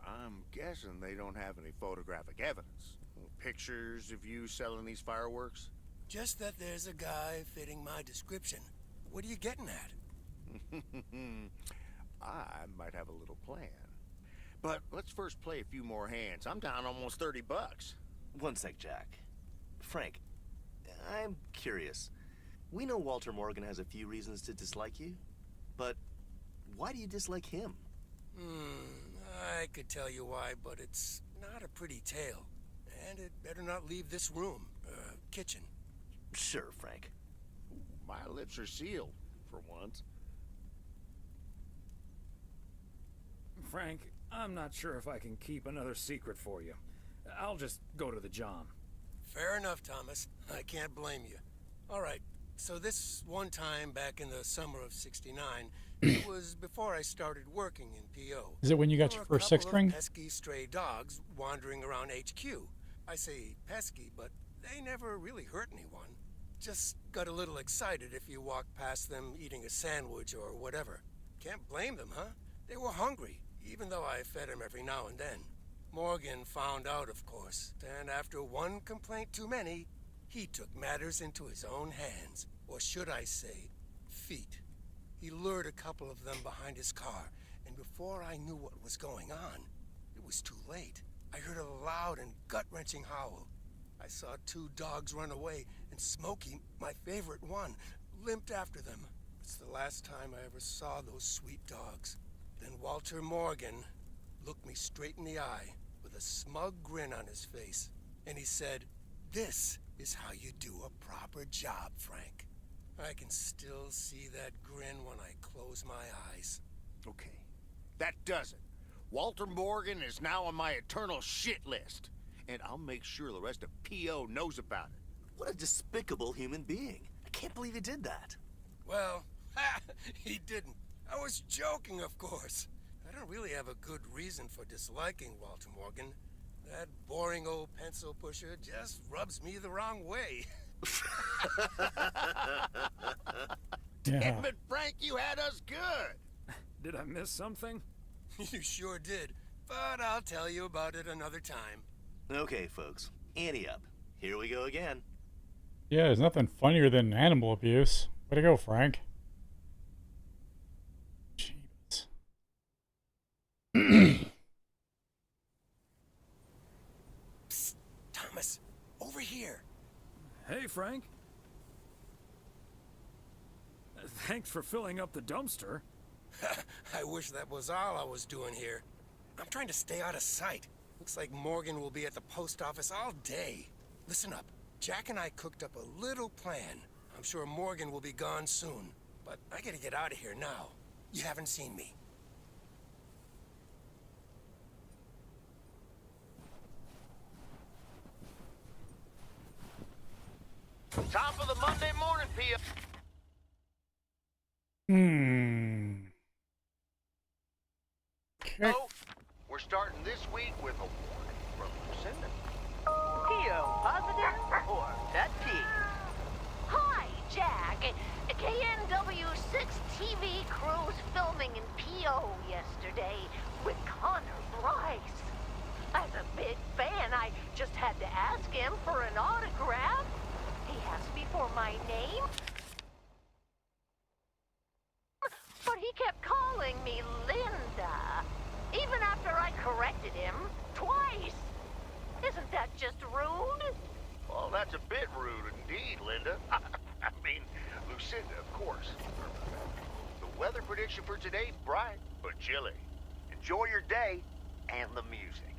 I'm guessing they don't have any photographic evidence. Pictures of you selling these fireworks? Just that there's a guy fitting my description. What are you getting at? I might have a little plan. But let's first play a few more hands. I'm down almost 30 bucks. One sec, Jack. Frank, I'm curious. We know Walter Morgan has a few reasons to dislike you, but why do you dislike him? I could tell you why, but it's not a pretty tale. And it better not leave this room, kitchen. Sure, Frank. My lips are sealed, for once. Frank, I'm not sure if I can keep another secret for you. I'll just go to the John. Fair enough, Thomas. I can't blame you. All right, so this one time back in the summer of '69, it was before I started working in P.O. Is it when you got your first six string? Pesky stray dogs wandering around HQ. I say pesky, but they never really hurt anyone. Just got a little excited if you walk past them eating a sandwich or whatever. Can't blame them, huh? They were hungry, even though I fed them every now and then. Morgan found out, of course, and after one complaint too many, he took matters into his own hands, or should I say, feet. He lured a couple of them behind his car, and before I knew what was going on, it was too late. I heard a loud and gut-wrenching howl. I saw two dogs run away, and Smokey, my favorite one, limped after them. It's the last time I ever saw those sweet dogs. Then Walter Morgan looked me straight in the eye with a smug grin on his face, and he said, "This is how you do a proper job, Frank." I can still see that grin when I close my eyes. Okay, that does it. Walter Morgan is now on my eternal shit list, and I'll make sure the rest of P.O. knows about it. What a despicable human being. I can't believe he did that. Well, he didn't. I was joking, of course. I don't really have a good reason for disliking Walter Morgan. That boring old pencil pusher just rubs me the wrong way. Damn it, Frank, you had us good. Did I miss something? You sure did, but I'll tell you about it another time. Okay, folks, ante up. Here we go again. Yeah, there's nothing funnier than animal abuse. Way to go, Frank. Jeebus. Psst, Thomas, over here. Hey, Frank. Thanks for filling up the dumpster. I wish that was all I was doing here. I'm trying to stay out of sight. Looks like Morgan will be at the post office all day. Listen up. Jack and I cooked up a little plan. I'm sure Morgan will be gone soon, but I gotta get out of here now. You haven't seen me. Top of the Monday morning, P.O. Okay. So, we're starting this week with a warning from Lucinda. P.O. positive or pet peeve? Hi, Jack. KNW6 TV crews filming in P.O. yesterday with Connor Bryce. As a big fan, I just had to ask him for an autograph. He asked me for my name, but he kept calling me Linda, even after I corrected him twice. Isn't that just rude? Well, that's a bit rude indeed, Linda. I mean, Lucinda, of course. The weather prediction for today, bright but chilly. Enjoy your day and the music.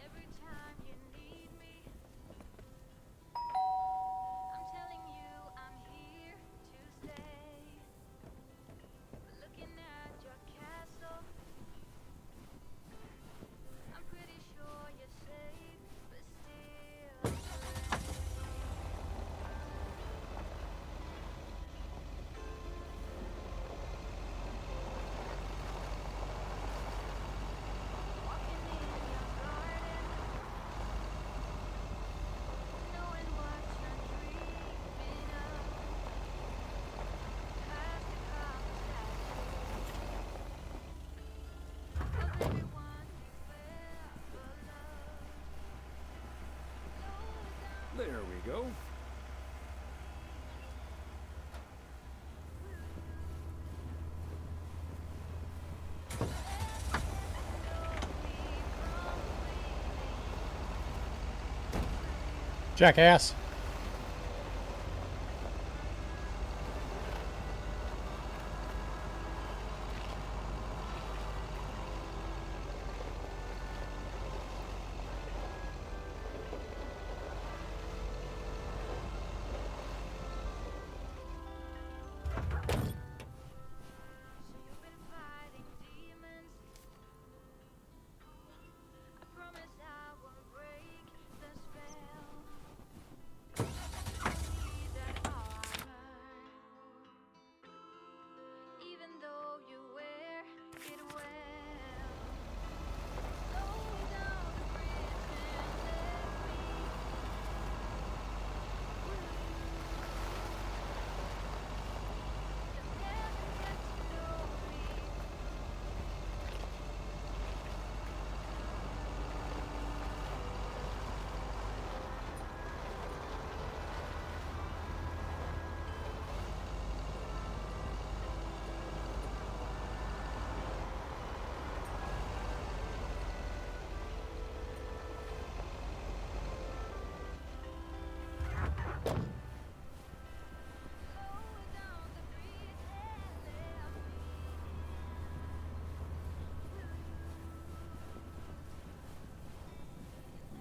Every time go. Jackass.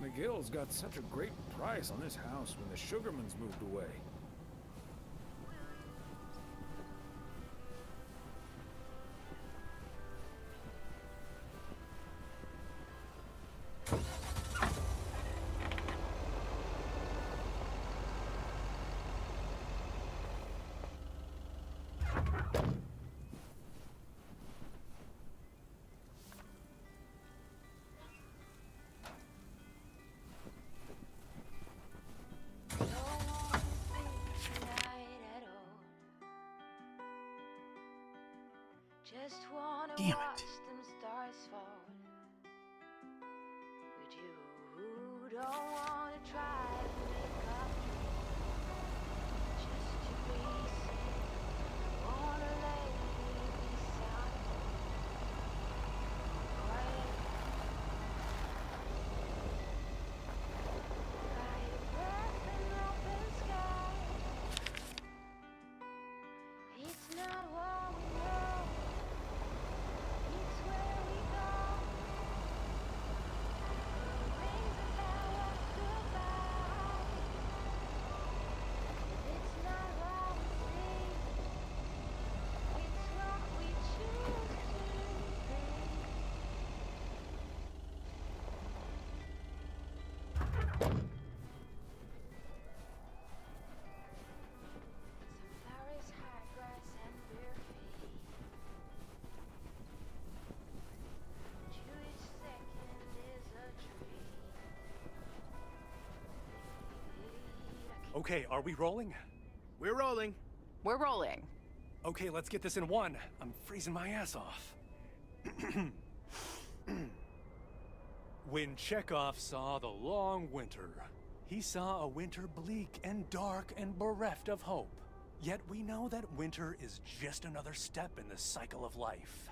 McGill's got such a great price on this house when the Sugarmans moved away. Just wanna Damn it. watch them stars fall. But you don't wanna try to make up just to be seen. Wanna lay beside quiet by a breath and open sky. It's not what we know. It's where we go. The wings of our goodbye. It's not what we see. It's what we choose to be. Some flowers, high grass, and bare feet. To each second is a treat. Okay, are we rolling? We're rolling. We're rolling. Okay, let's get this in one. I'm freezing my ass off. When Chekhov saw the long winter, he saw a winter bleak and dark and bereft of hope. Yet we know that winter is just another step in the cycle of life.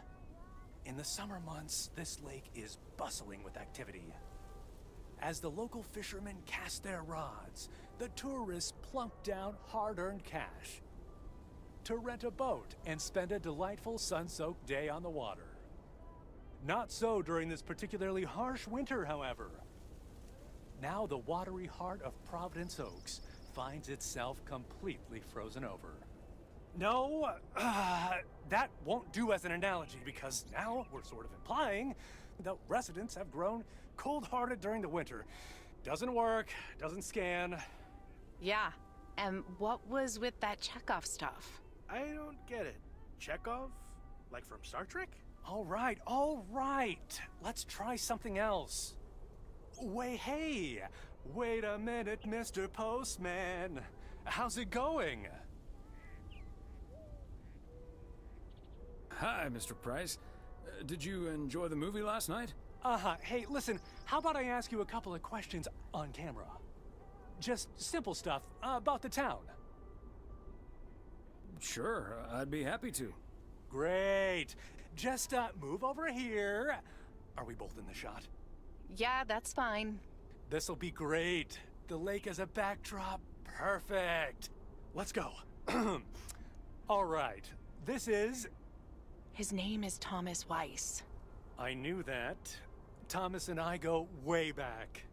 In the summer months, this lake is bustling with activity. As the local fishermen cast their rods, the tourists plunk down hard-earned cash to rent a boat and spend a delightful sun-soaked day on the water. Not so during this particularly harsh winter, however. Now the watery heart of Providence Oaks finds itself completely frozen over. No, that won't do as an analogy, because now we're sort of implying that residents have grown cold-hearted during the winter. Doesn't work, doesn't scan. Yeah. And what was with that Chekhov stuff? I don't get it. Chekhov? Like from Star Trek? All right. Let's try something else. Hey, wait a minute, Mr. Postman. How's it going? Hi, Mr. Price. Did you enjoy the movie last night? Hey, listen, how about I ask you a couple of questions on camera? Just simple stuff about the town. Sure, I'd be happy to. Great. Just move over here. Are we both in the shot? Yeah, that's fine. This'll be great. The lake as a backdrop. Perfect. Let's go. All right. This is... His name is Thomas Weiss. I knew that. Thomas and I go way back.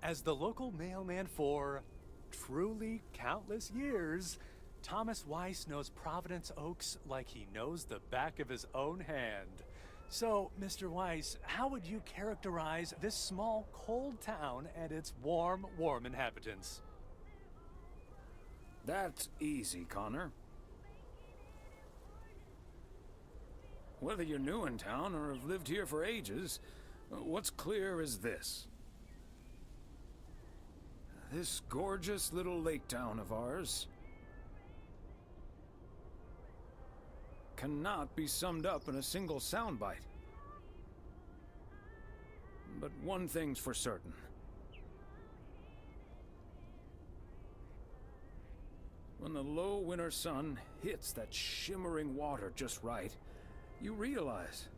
As the local mailman for truly countless years, Thomas Weiss knows Providence Oaks like he knows the back of his own hand. So, Mr. Weiss, how would you characterize this small, cold town and its warm, warm inhabitants? That's easy, Connor. Whether you're new in town or have lived here for ages, what's clear is this. This gorgeous little lake town of ours cannot be summed up in a single soundbite. But one thing's for certain. When the low winter sun hits that shimmering water just right, you realize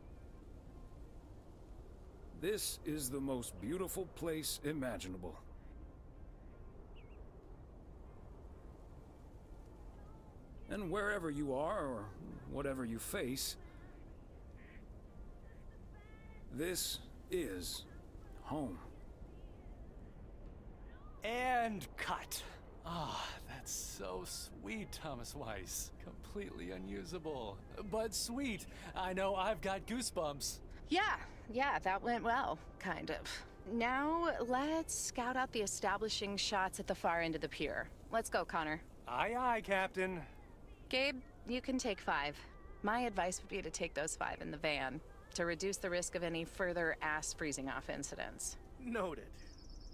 this is the most beautiful place imaginable. And wherever you are, or whatever you face, this is home. And cut. Ah, that's so sweet, Thomas Weiss. Completely unusable, but sweet. I know I've got goosebumps. Yeah, that went well, kind of. Now, let's scout out the establishing shots at the far end of the pier. Let's go, Connor. Aye, aye, Captain. Gabe, you can take 5. My advice would be to take those 5 in the van, to reduce the risk of any further ass freezing off incidents. Noted.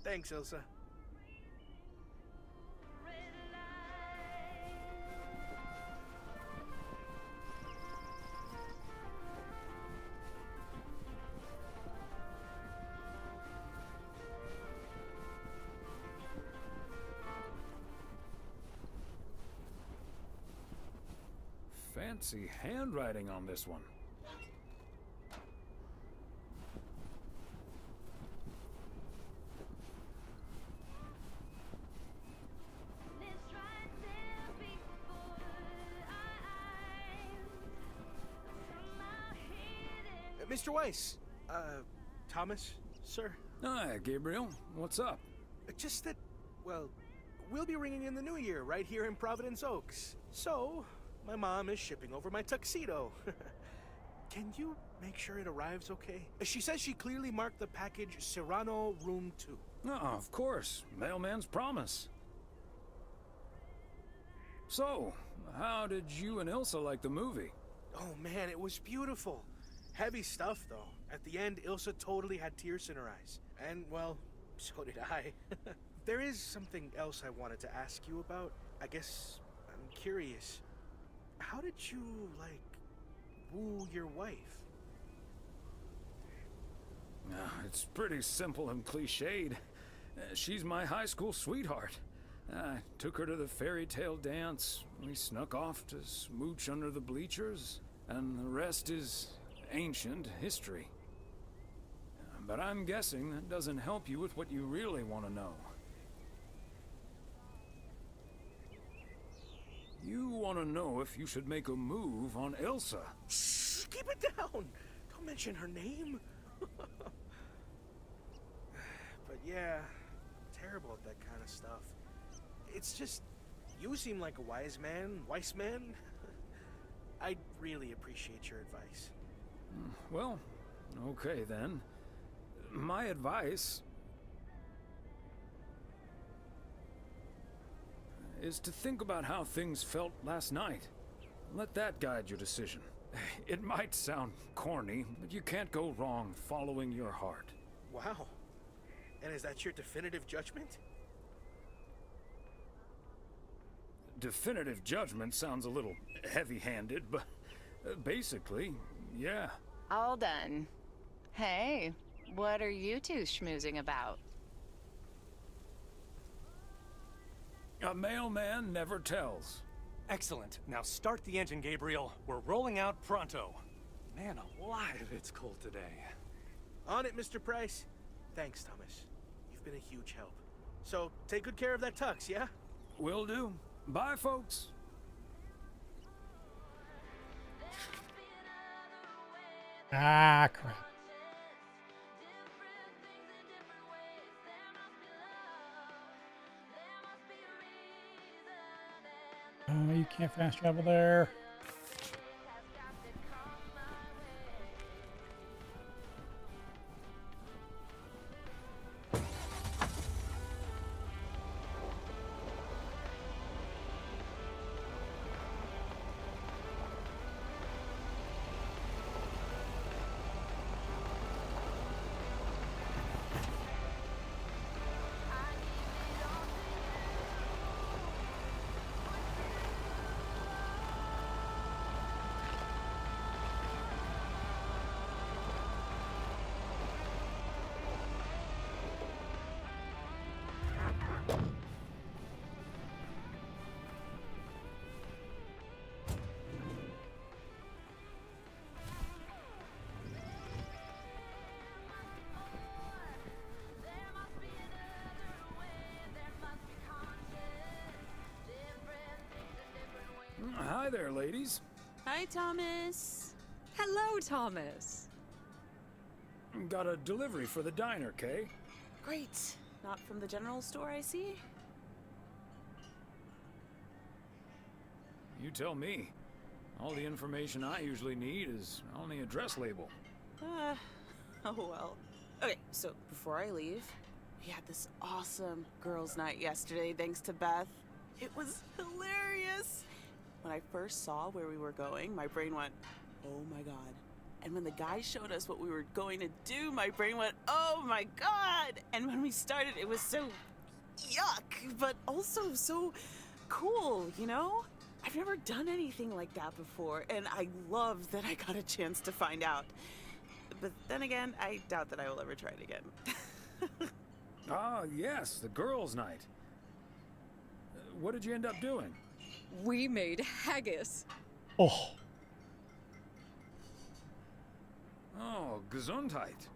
Thanks, Ilsa. Fancy handwriting on this one. Mr. Weiss. Thomas, sir. Hi, Gabriel. What's up? Just that, well, we'll be ringing in the new year right here in Providence Oaks. So, my mom is shipping over my tuxedo. Can you make sure it arrives okay? She says she clearly marked the package Serrano Room 2. Oh, of course. Mailman's promise. So, how did you and Ilsa like the movie? Oh man, it was beautiful. Heavy stuff, though. At the end, Ilsa totally had tears in her eyes. And, well, so did I. There is something else I wanted to ask you about. I guess I'm curious. How did you, like, woo your wife? It's pretty simple and cliched. She's my high school sweetheart. I took her to the fairy tale dance. We snuck off to smooch under the bleachers, and the rest is ancient history. But I'm guessing that doesn't help you with what you really want to know. You want to know if you should make a move on Ilsa. Shh, keep it down. Don't mention her name. But yeah, terrible at that kind of stuff. It's just, you seem like a wise man. I'd really appreciate your advice. Well, okay then. My advice is to think about how things felt last night. Let that guide your decision. It might sound corny, but you can't go wrong following your heart. Wow. And is that your definitive judgment? Definitive judgment sounds a little heavy-handed, but basically, yeah. All done. Hey, what are you two schmoozing about? A mailman never tells. Excellent. Now start the engine, Gabriel. We're rolling out pronto. Man alive, it's cold today. On it, Mr. Price. Thanks, Thomas. You've been a huge help. So, take good care of that tux, yeah? Will do. Bye, folks. Ah, crap. Oh, you can't fast travel there. Hi there, ladies. Hi, Thomas. Hello, Thomas. Got a delivery for the diner, Kay. Great. Not from the general store, I see? You tell me. All the information I usually need is on the address label. Oh well. Okay, so before I leave, we had this awesome girls' night yesterday thanks to Beth. It was hilarious. When I first saw where we were going, my brain went, oh my god. And when the guy showed us what we were going to do, my brain went, oh my god. And when we started, it was so yuck, but also so cool, you know? I've never done anything like that before, and I love that I got a chance to find out. But then again, I doubt that I will ever try it again. Ah, yes, the girls' night. What did you end up doing? We made haggis. Oh. Oh, gesundheit.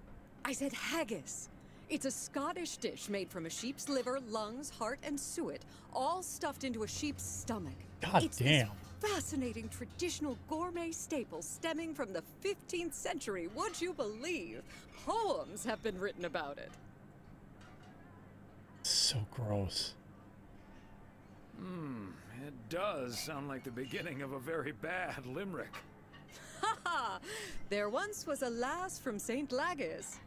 I said haggis. It's a Scottish dish made from a sheep's liver, lungs, heart, and suet, all stuffed into a sheep's stomach. God it's damn. This fascinating traditional gourmet staple stemming from the 15th century. Would you believe? Poems have been written about it. So gross. It does sound like the beginning of a very bad limerick. Ha ha! There once was a lass from St. Lagis.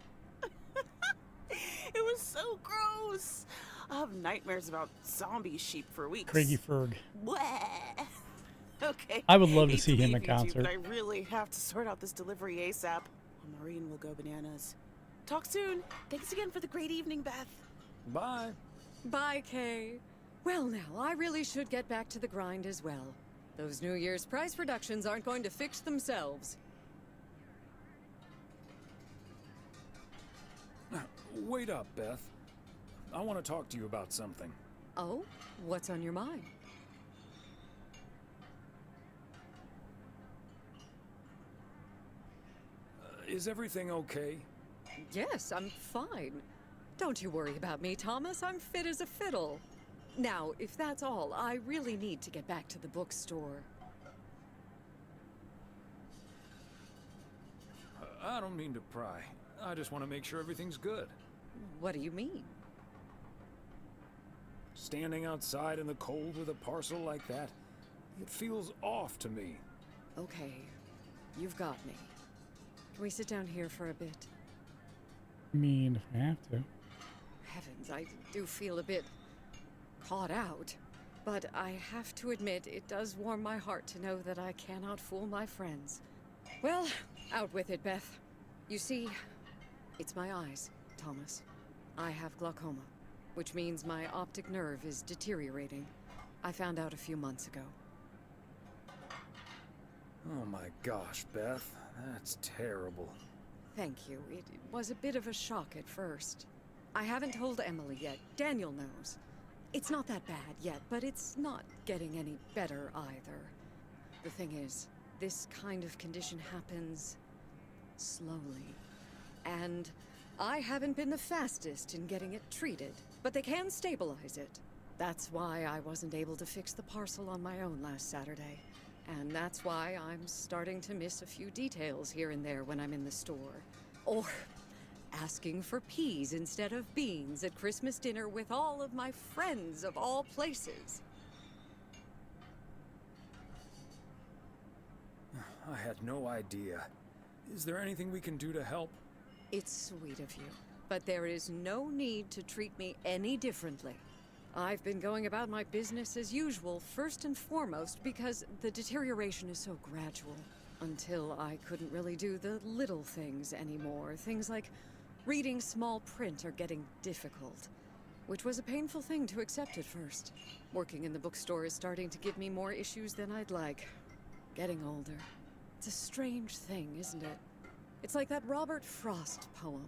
It was so gross. I'll have nightmares about zombie sheep for weeks. Craigie Ferg. Bleh. Okay. I would love to Hate see him leave in you two, concert. but I really have to sort out this delivery ASAP. Or Maureen will go bananas. Talk soon. Thanks again for the great evening, Beth. Bye. Bye, Kay. Well, now, I really should get back to the grind as well. Those New Year's price reductions aren't going to fix themselves. Wait up, Beth. I want to talk to you about something. Oh? What's on your mind? Is everything okay? Yes, I'm fine. Don't you worry about me, Thomas. I'm fit as a fiddle. Now, if that's all, I really need to get back to the bookstore. I don't mean to pry. I just want to make sure everything's good. What do you mean? Standing outside in the cold with a parcel like that, it feels off to me. Okay, you've got me. Can we sit down here for a bit? I mean, if I have to. Heavens, I do feel a bit caught out. But I have to admit, it does warm my heart to know that I cannot fool my friends. Well, out with it, Beth. You see, it's my eyes, Thomas. I have glaucoma, which means my optic nerve is deteriorating. I found out a few months ago. Oh my gosh, Beth. That's terrible. Thank you. It was a bit of a shock at first. I haven't told Emily yet. Daniel knows. It's not that bad yet, but it's not getting any better either. The thing is, this kind of condition happens slowly. And I haven't been the fastest in getting it treated, but they can stabilize it. That's why I wasn't able to fix the parcel on my own last Saturday. And that's why I'm starting to miss a few details here and there when I'm in the store. Or asking for peas instead of beans at Christmas dinner with all of my friends of all places. I had no idea. Is there anything we can do to help? It's sweet of you, but there is no need to treat me any differently. I've been going about my business as usual, first and foremost, because the deterioration is so gradual. Until I couldn't really do the little things anymore. Things like reading small print are getting difficult, which was a painful thing to accept at first. Working in the bookstore is starting to give me more issues than I'd like. Getting older. It's a strange thing, isn't it? It's like that Robert Frost poem.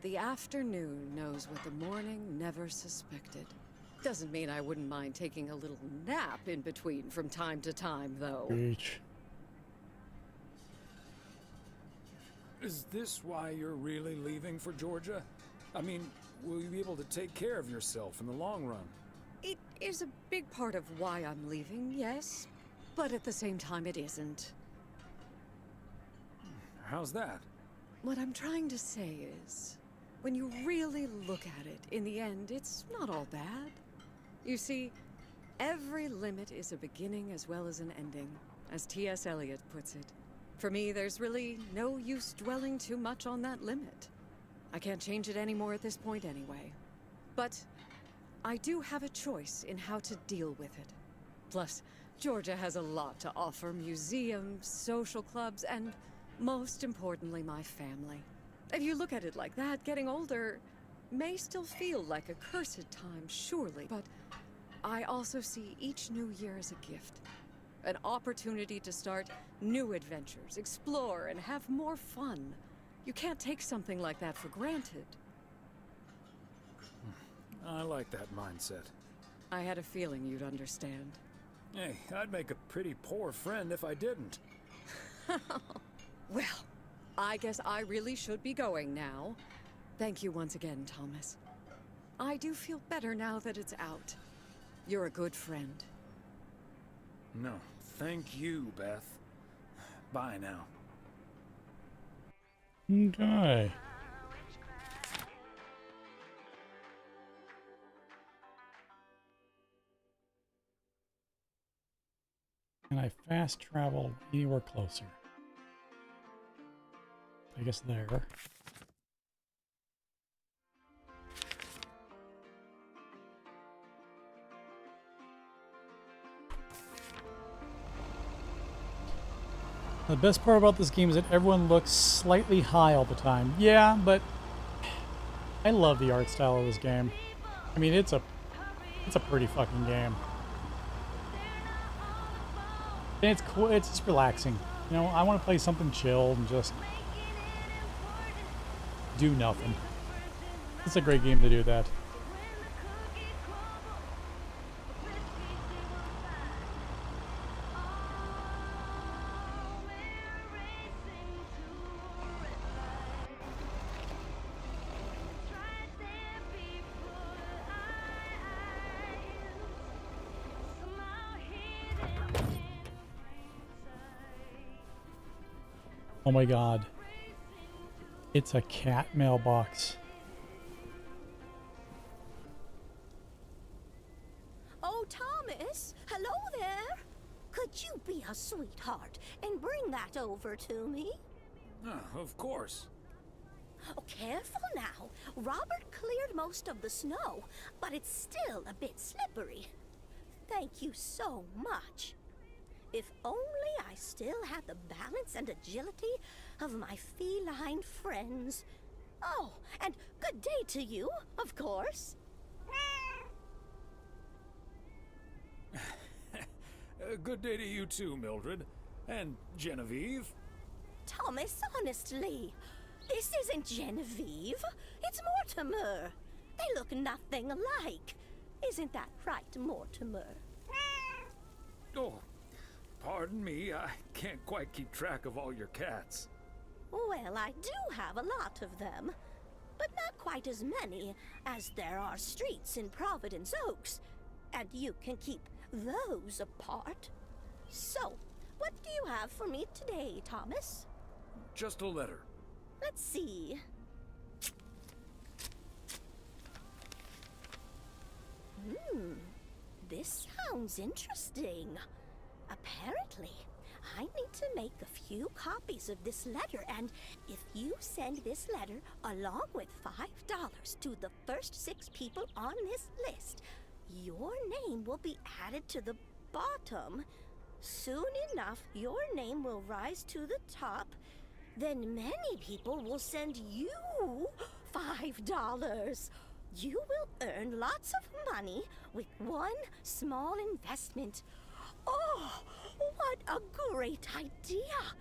The afternoon knows what the morning never suspected. Doesn't mean I wouldn't mind taking a little nap in between from time to time, though. Preach. Is this why you're really leaving for Georgia? I mean, will you be able to take care of yourself in the long run? It is a big part of why I'm leaving, yes. But at the same time, it isn't. How's that? What I'm trying to say is, when you really look at it, in the end, it's not all bad. You see, every limit is a beginning as well as an ending, as T.S. Eliot puts it. For me, there's really no use dwelling too much on that limit. I can't change it anymore at this point anyway. But I do have a choice in how to deal with it. Plus, Georgia has a lot to offer: museums, social clubs, and most importantly, my family. If you look at it like that, getting older may still feel like a cursed time, surely, but I also see each new year as a gift. An opportunity to start new adventures, explore, and have more fun. You can't take something like that for granted. I like that mindset. I had a feeling you'd understand. Hey, I'd make a pretty poor friend if I didn't. Well, I guess I really should be going now. Thank you once again, Thomas. I do feel better now that it's out. You're a good friend. No, thank you, Beth. Bye now. Okay. Can I fast travel anywhere closer? I guess there. The best part about this game is that everyone looks slightly high all the time. Yeah, but I love the art style of this game. I mean, it's a pretty fucking game. And it's cool. It's just relaxing. You know, I want to play something chill and just do nothing. It's a great game to do that. Oh my god. It's a cat mailbox. Oh, Thomas! Hello there! Could you be a sweetheart and bring that over to me? Of course. Oh, careful now. Robert cleared most of the snow, but it's still a bit slippery. Thank you so much. If only I still had the balance and agility of my feline friends. Oh, and good day to you, of course. Good day to you too, Mildred. And Genevieve. Thomas, honestly, this isn't Genevieve. It's Mortimer. They look nothing alike. Isn't that right, Mortimer? Oh, pardon me, I can't quite keep track of all your cats. Well, I do have a lot of them, but not quite as many as there are streets in Providence Oaks, and you can keep those apart. So, what do you have for me today, Thomas? Just a letter. Let's see. This sounds interesting. Apparently, I need to make a few copies of this letter, and if you send this letter along with $5 to the first 6 people on this list, your name will be added to the bottom. Soon enough, your name will rise to the top. Then many people will send you $5. You will earn lots of money with one small investment. Oh, what a great idea!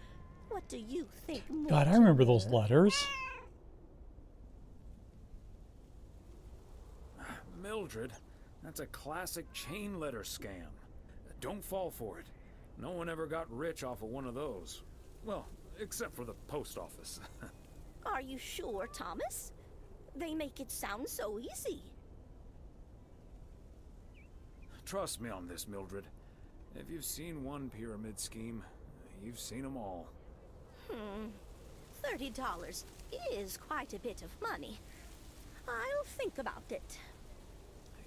What do you think, Mortimer? God, I remember those letters. Mildred, that's a classic chain letter scam. Don't fall for it. No one ever got rich off of one of those. Well, except for the post office. Are you sure, Thomas? They make it sound so easy. Trust me on this, Mildred. If you've seen one pyramid scheme, you've seen them all. $30 is quite a bit of money. I'll think about it.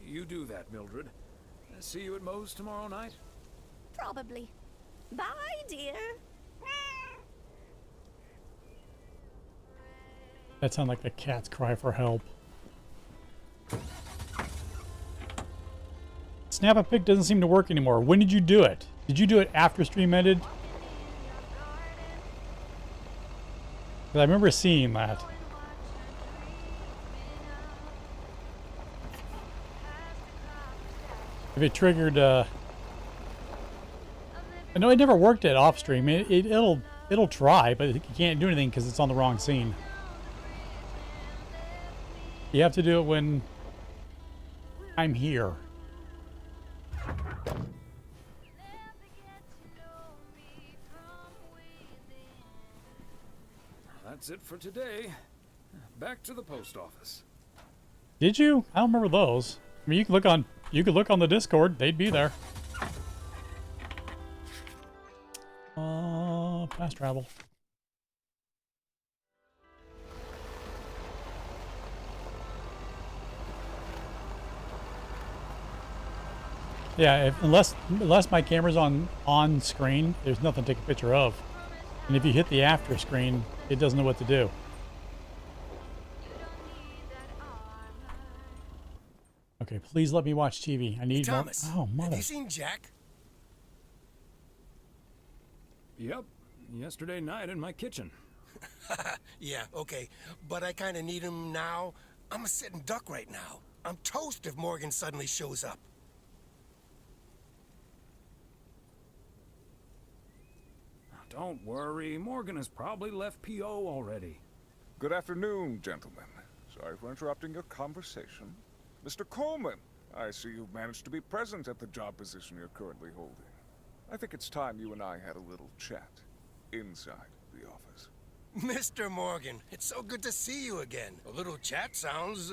You do that, Mildred. See you at Moe's tomorrow night? Probably. Bye, dear. That sounds like the cat's cry for help. Snap a pic doesn't seem to work anymore. When did you do it? Did you do it after stream ended? 'Cause I remember seeing that. If it triggered, I know it never worked at off stream. It'll try, but you can't do anything because it's on the wrong scene. You have to do it when I'm here. That's it for today. Back to the post office. Did you? I don't remember those. I mean, you could look on the Discord. They'd be there. Fast travel. Yeah, unless my camera's on screen, there's nothing to take a picture of. And if you hit the after screen, it doesn't know what to do. Okay, please let me watch TV. I need Thomas, more. Oh, mother. have you seen Jack? Yep, yesterday night in my kitchen. Yeah, okay, but I kind of need him now. I'm a sitting duck right now. I'm toast if Morgan suddenly shows up. Don't worry, Morgan has probably left PO already. Good afternoon, gentlemen. Sorry for interrupting your conversation. Mr. Coleman, I see you've managed to be present at the job position you're currently holding. I think it's time you and I had a little chat inside the office. Mr. Morgan, it's so good to see you again. A little chat sounds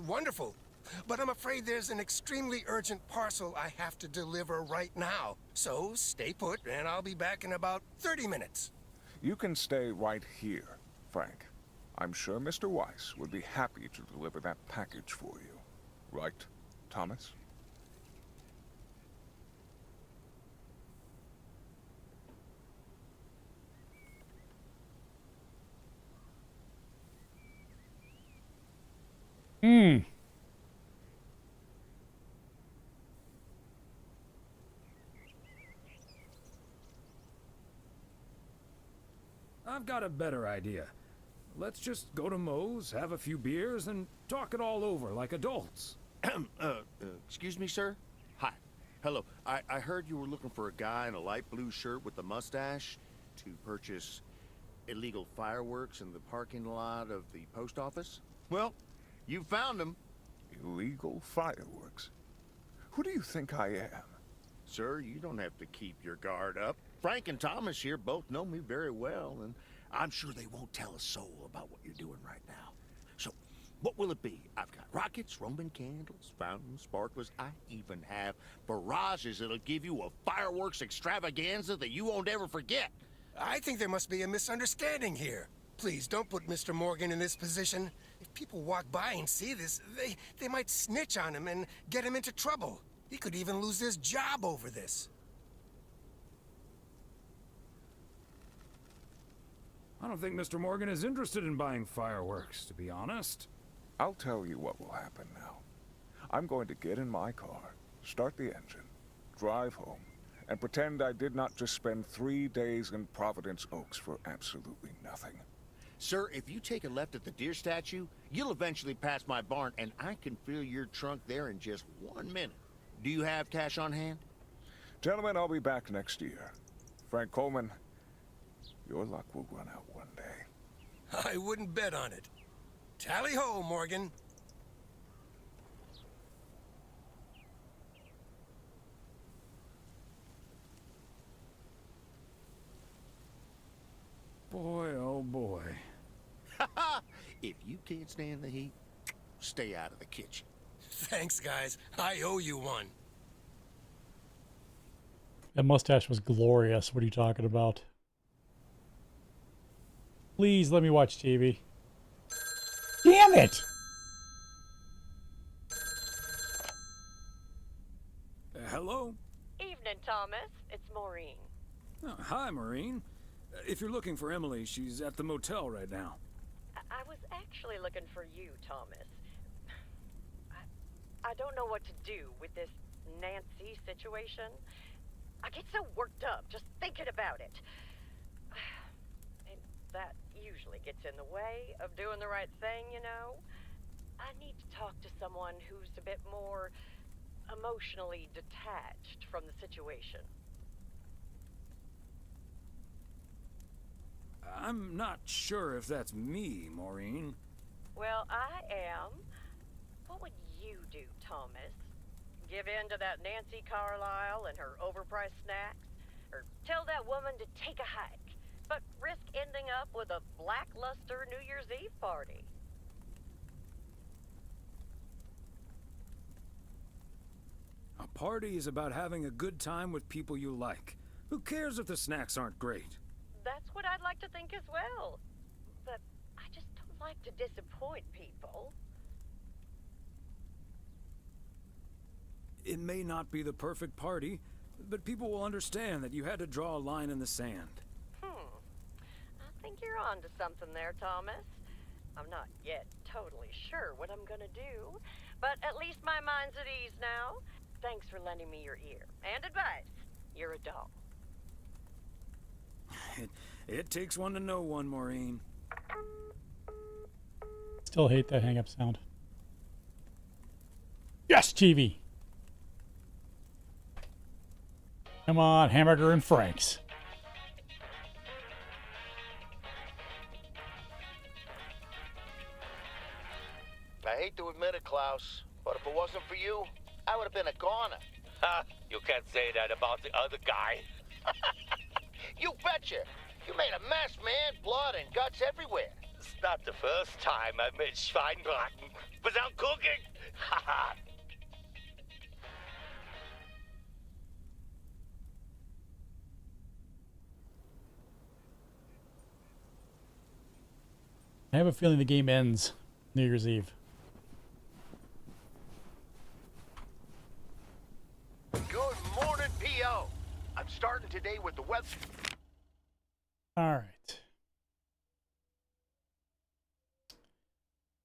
wonderful. But I'm afraid there's an extremely urgent parcel I have to deliver right now. So stay put, and I'll be back in about 30 minutes. You can stay right here, Frank. I'm sure Mr. Weiss would be happy to deliver that package for you. Right, Thomas? I've got a better idea. Let's just go to Moe's, have a few beers, and talk it all over like adults. Excuse me, sir? Hi. Hello. I heard you were looking for a guy in a light blue shirt with a mustache to purchase illegal fireworks in the parking lot of the post office? Well, you found him. Illegal fireworks? Who do you think I am? Sir, you don't have to keep your guard up. Frank and Thomas here both know me very well, and I'm sure they won't tell a soul about what you're doing right now. So, what will it be? I've got rockets, Roman candles, fountains, sparklers. I even have barrages that'll give you a fireworks extravaganza that you won't ever forget. I think there must be a misunderstanding here. Please, don't put Mr. Morgan in this position. If people walk by and see this, they might snitch on him and get him into trouble. He could even lose his job over this. I don't think Mr. Morgan is interested in buying fireworks, to be honest. I'll tell you what will happen now. I'm going to get in my car, start the engine, drive home, and pretend I did not just spend 3 days in Providence Oaks for absolutely nothing. Sir, if you take a left at the deer statue, you'll eventually pass my barn, and I can fill your trunk there in just 1 minute. Do you have cash on hand? Gentlemen, I'll be back next year. Frank Coleman, your luck will run out one day. I wouldn't bet on it. Tally-ho, Morgan. Boy, oh boy. If you can't stand the heat, stay out of the kitchen. Thanks, guys. I owe you one. That mustache was glorious. What are you talking about? Please let me watch TV. Damn it! Hello? Evening, Thomas. It's Maureen. Oh, hi, Maureen. If you're looking for Emily, she's at the motel right now. I was actually looking for you, Thomas. I don't know what to do with this Nancy situation. I get so worked up just thinking about it. And that usually gets in the way of doing the right thing, you know? I need to talk to someone who's a bit more emotionally detached from the situation. I'm not sure if that's me, Maureen. Well, I am. What would you do, Thomas? Give in to that Nancy Carlisle and her overpriced snacks? Or tell that woman to take a hike, but risk ending up with a lackluster New Year's Eve party? A party is about having a good time with people you like. Who cares if the snacks aren't great? That's what I'd like to think as well. But I just don't like to disappoint people. It may not be the perfect party, but people will understand that you had to draw a line in the sand. I think you're onto something there, Thomas. I'm not yet totally sure what I'm gonna do, but at least my mind's at ease now. Thanks for lending me your ear and advice. You're a doll. It takes one to know one, Maureen. Still hate that hang-up sound. Yes, TV! Come on, Hamburger and Frank's. I hate to admit it, Klaus, but if it wasn't for you, I would have been a goner. Ha! You can't say that about the other guy. You betcha! You made a mess, man. Blood and guts everywhere. It's not the first time I made Schweinbraten without cooking. Ha! I have a feeling the game ends New Year's Eve. Good morning, P.O. I'm starting today with the weather. All right.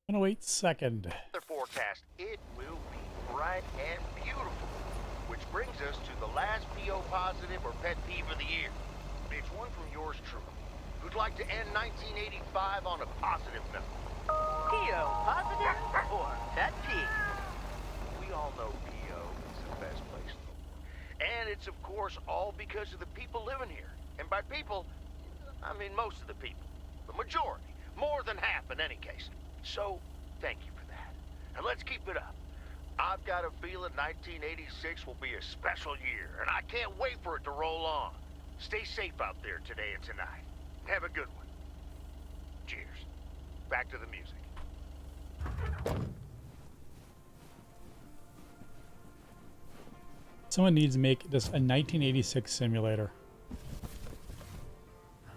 I'm gonna wait second. Forecast. It will be bright and beautiful. Which brings us to the last P.O. positive or pet peeve of the year. It's one from yours truly, who'd like to end 1985 on a positive note. P.O. positive or pet peeve? We all know P.O. is the best place in the world. And it's, of course, all because of the people living here. And by people, I mean most of the people. The majority. More than half in any case. So, thank you for that. And let's keep it up. I've got a feeling 1986 will be a special year, and I can't wait for it to roll on. Stay safe out there today and tonight. Have a good one. Cheers. Back to the music. Someone needs to make this a 1986 simulator.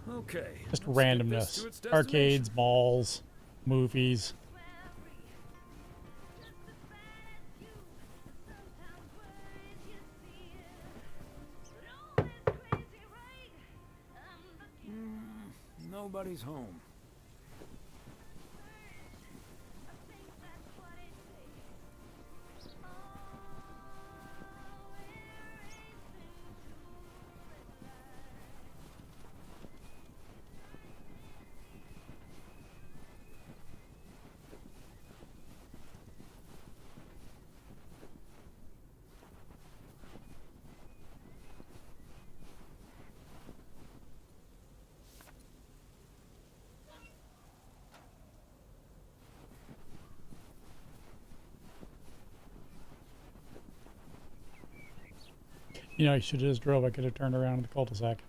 Okay. Just let's get this randomness. to its destination. Arcades, malls, movies. Nobody's home. You know, you should have just drove. I could have turned around in the cul-de-sac.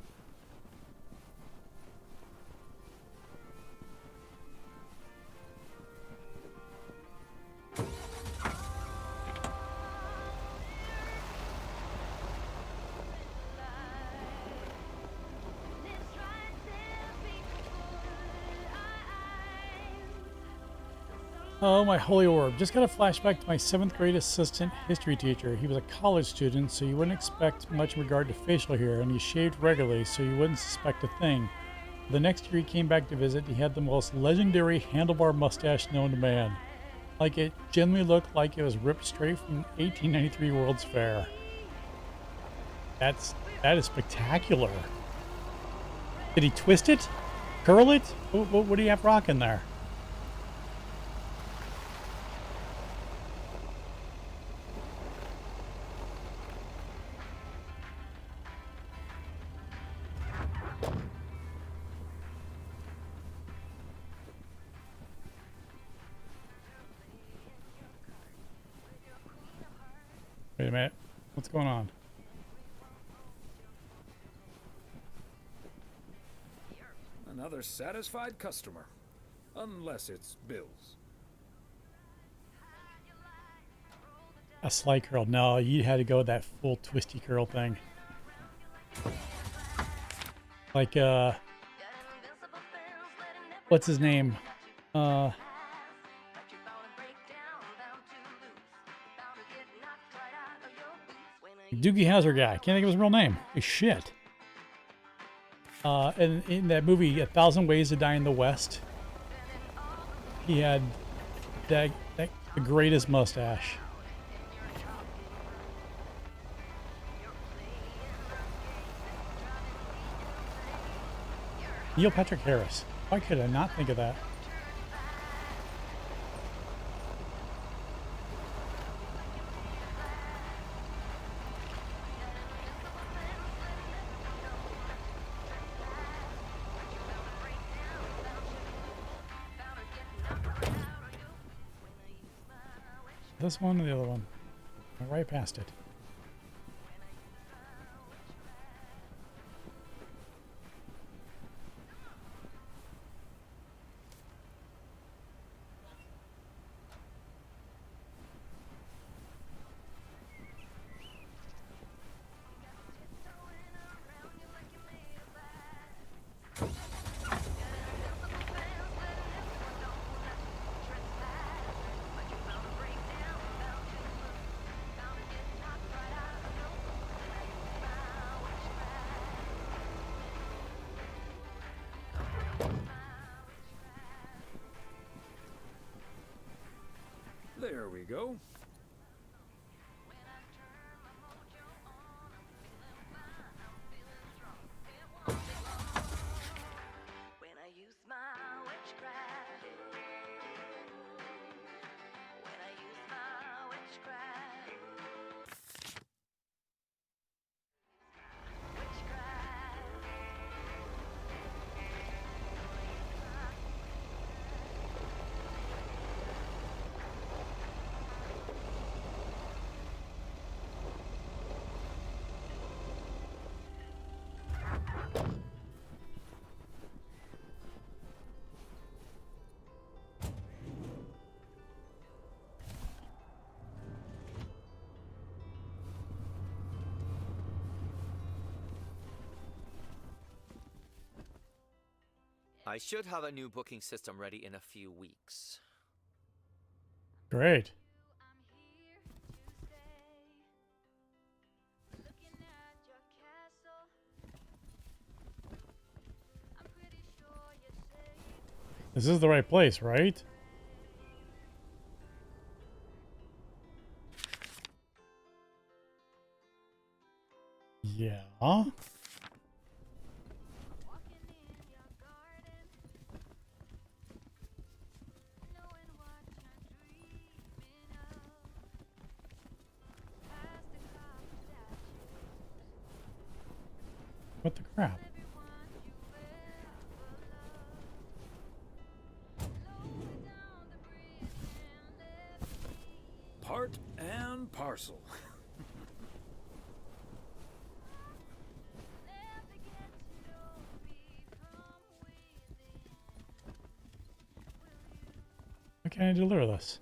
Oh, my holy orb. Just got a flashback to my 7th grade assistant history teacher. He was a college student, so you wouldn't expect much in regard to facial hair, and he shaved regularly, so you wouldn't suspect a thing. The next year he came back to visit, he had the most legendary handlebar mustache known to man. Like it genuinely looked like it was ripped straight from 1893 World's Fair. That is spectacular. Did he twist it? Curl it? What do you have rocking there? Wait a minute. What's going on? Another satisfied customer. Unless it's Bill's. A slight curl. No, you had to go with that full twisty curl thing. Like, what's his name? Doogie Howser guy. Can't think of his real name. Hey, shit. And in that movie, 1,000 Ways to Die in the West, he had the greatest mustache. Neil Patrick Harris. Why could I not think of that? This one or the other one? Went right past it. There we go. I should have a new booking system ready in a few weeks. Great. This is the right place, right? Yeah. What the crap? Part and parcel. How can I deliver this?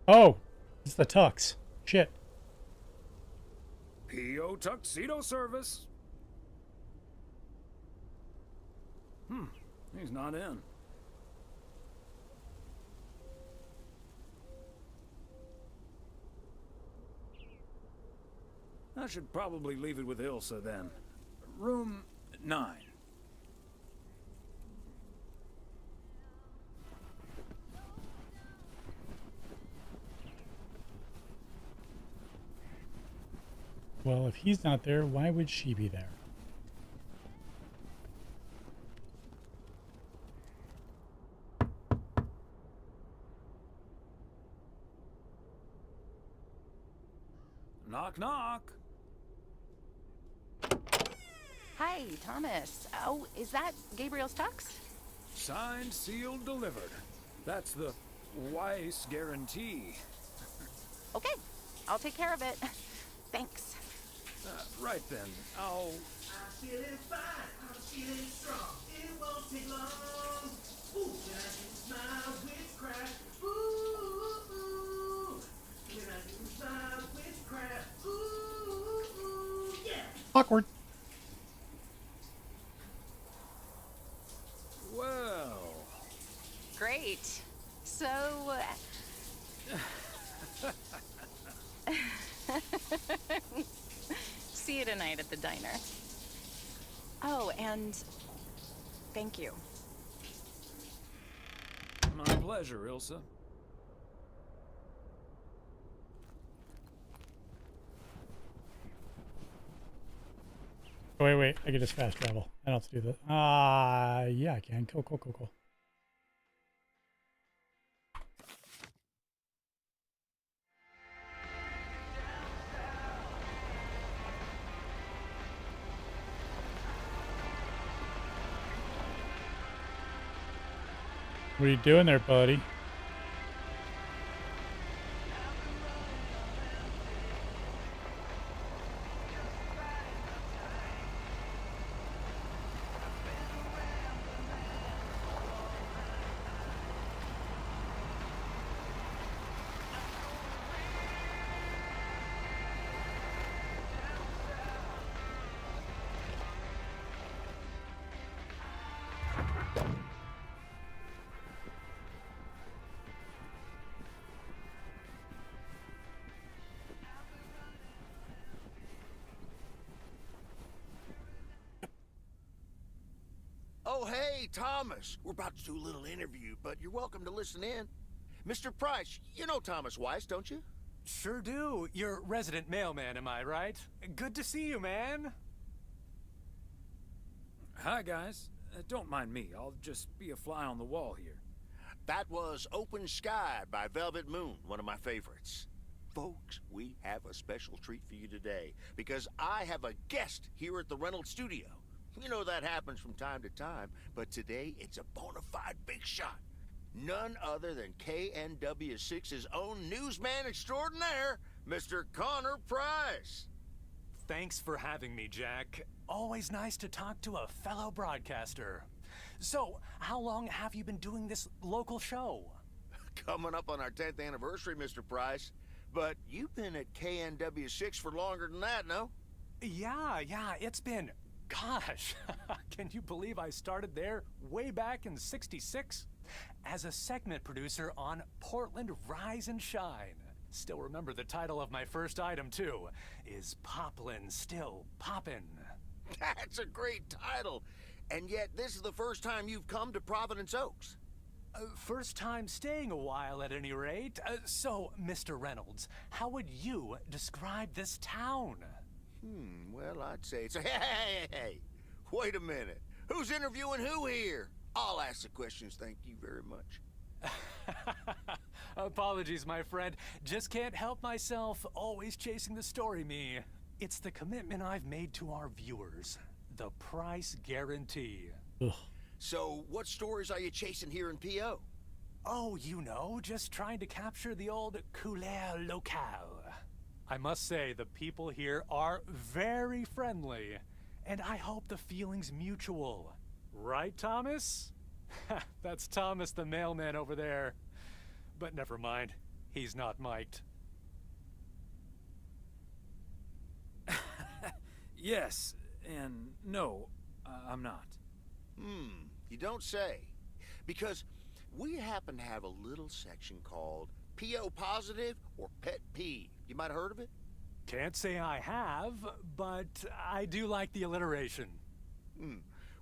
Oh, it's the tux. Shit. P.O. Tuxedo Service. He's not in. I should probably leave it with Ilsa then. Room 9. Well, if he's not there, why would she be there? Knock, knock. Hi, Thomas. Oh, is that Gabriel's tux? Signed, sealed, delivered. That's the Weiss guarantee. Okay, I'll take care of it. Thanks. Right then, I'll... I'm feeling fine, I'm feeling strong. It won't take long. Ooh, when I use my witchcraft. Ooh, when I use my witchcraft. Ooh, yeah. Awkward. Well. Great. So... See you tonight at the diner. Oh, and thank you. My pleasure, Ilsa. Oh, wait. I can just fast travel. I don't have to do that. Yeah, I can. Cool. What are you doing there, buddy? Oh, hey, Thomas. We're about to do a little interview, but you're welcome to listen in. Mr. Price, you know Thomas Weiss, don't you? Sure do. You're resident mailman, am I right? Good to see you, man. Hi, guys. Don't mind me. I'll just be a fly on the wall here. That was Open Sky by Velvet Moon, one of my favorites. Folks, we have a special treat for you today, because I have a guest here at the Reynolds studio. You know that happens from time to time, but today it's a bona fide big shot. None other than KNW6's own newsman extraordinaire, Mr. Connor Price. Thanks for having me, Jack. Always nice to talk to a fellow broadcaster. So, how long have you been doing this local show? coming up on our 10th anniversary, Mr. Price. But you've been at KNW6 for longer than that, no? Yeah, it's been... Gosh, can you believe I started there way back in '66? As a segment producer on Portland Rise and Shine. Still remember the title of my first item, too. Is Poplin Still Poppin'? That's a great title. And yet, this is the first time you've come to Providence Oaks. First time staying a while, at any rate. So, Mr. Reynolds, how would you describe this town? Well, I'd say it's... Hey, wait a minute. Who's interviewing who here? I'll ask the questions, thank you very much. Apologies, my friend. Just can't help myself, always chasing the story me. It's the commitment I've made to our viewers. The price guarantee. Ugh. So, what stories are you chasing here in P.O.? Oh, you know, just trying to capture the old couleur locale. I must say, the people here are very friendly, and I hope the feeling's mutual. Right, Thomas? That's Thomas the mailman over there. But never mind, he's not mic'd. Yes, and no, I'm not. You don't say. Because we happen to have a little section called P.O. Positive or Pet Peeve. You might have heard of it? Can't say I have, but I do like the alliteration.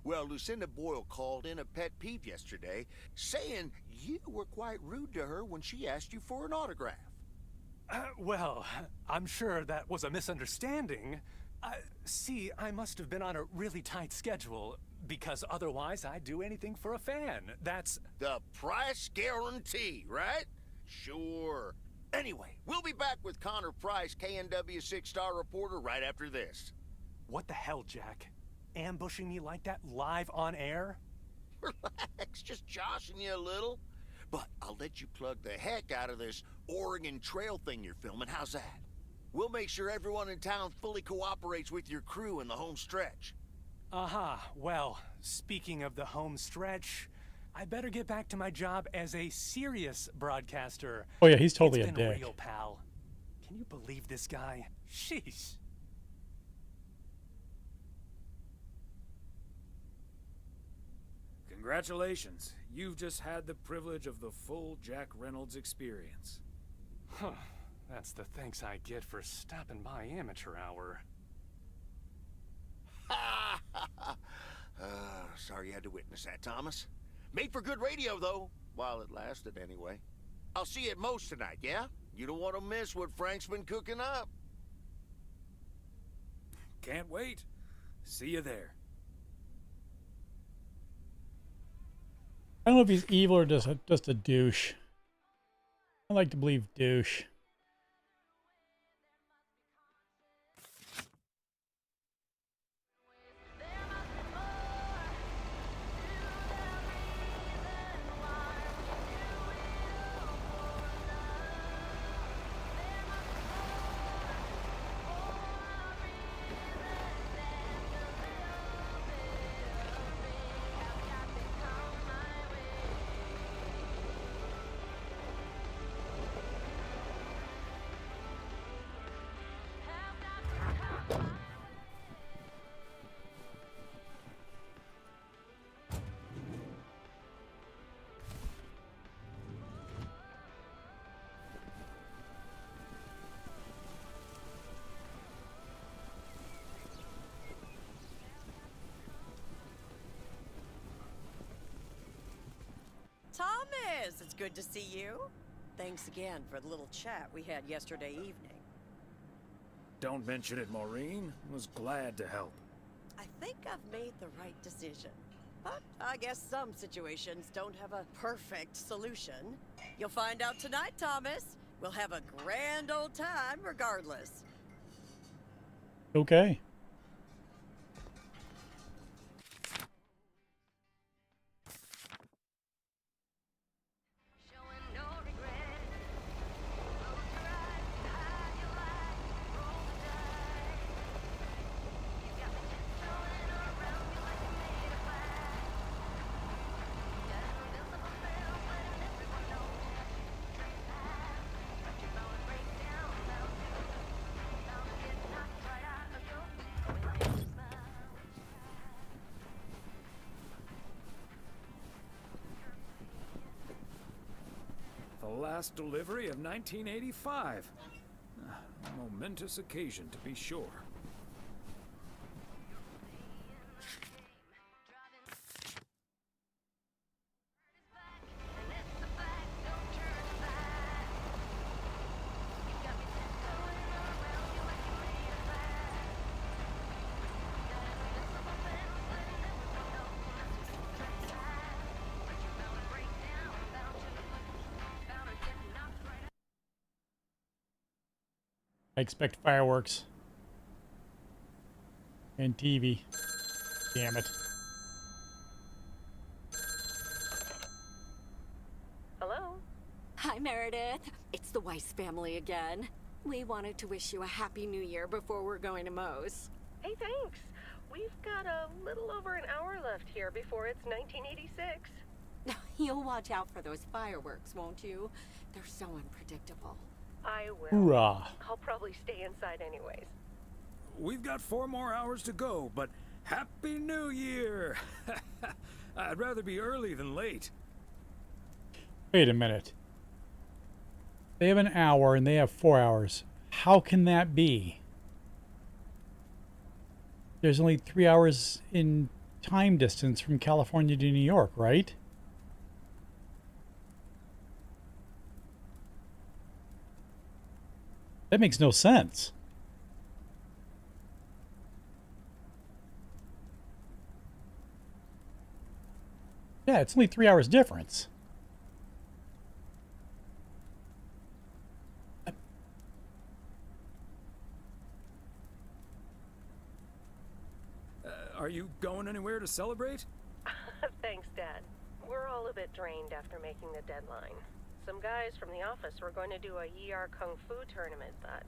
Well, Lucinda Boyle called in a pet peeve yesterday, saying you were quite rude to her when she asked you for an autograph. Well, I'm sure that was a misunderstanding. See, I must have been on a really tight schedule, because otherwise I'd do anything for a fan. That's... The price guarantee, right? Sure. Anyway, we'll be back with Connor Price, KNW 6-star reporter, right after this. What the hell, Jack? Ambushing me like that live on air? Relax, just joshing you a little. But I'll let you plug the heck out of this Oregon Trail thing you're filming. How's that? We'll make sure everyone in town fully cooperates with your crew in the home stretch. Well, speaking of the home stretch, I better get back to my job as a serious broadcaster. Oh yeah, he's totally It's a been dick. real, pal. Can you believe this guy? Sheesh. Congratulations. You've just had the privilege of the full Jack Reynolds experience. Huh. That's the thanks I get for stopping by amateur hour. Sorry you had to witness that, Thomas. Made for good radio, though, while it lasted anyway. I'll see you at Moe's tonight, yeah? You don't want to miss what Frank's been cooking up. Can't wait. See you there. I don't know if he's evil or just a douche. I like to believe douche. Thomas, it's good to see you. Thanks again for the little chat we had yesterday evening. Don't mention it, Maureen. Was glad to help. I think I've made the right decision. But I guess some situations don't have a perfect solution. You'll find out tonight, Thomas. We'll have a grand old time regardless. Okay. last delivery of 1985. A momentous occasion, to be sure. I expect fireworks. And TV. Damn it. Hello? Hi, Meredith. It's the Weiss family again. We wanted to wish you a happy new year before we're going to Moe's. Hey, thanks. We've got a little over an hour left here before it's 1986. You'll watch out for those fireworks, won't you? They're so unpredictable. I will. Hoorah. I'll probably stay inside anyways. We've got 4 more hours to go, but Happy New Year! I'd rather be early than late. Wait a minute. They have an hour and they have 4 hours. How can that be? There's only 3 hours in time distance from California to New York, right? That makes no sense. Yeah, it's only 3 hours difference. Are you going anywhere to celebrate? Thanks, Dad. We're all a bit drained after making the deadline. Some guys from the office were going to do a ER Kung Fu tournament, but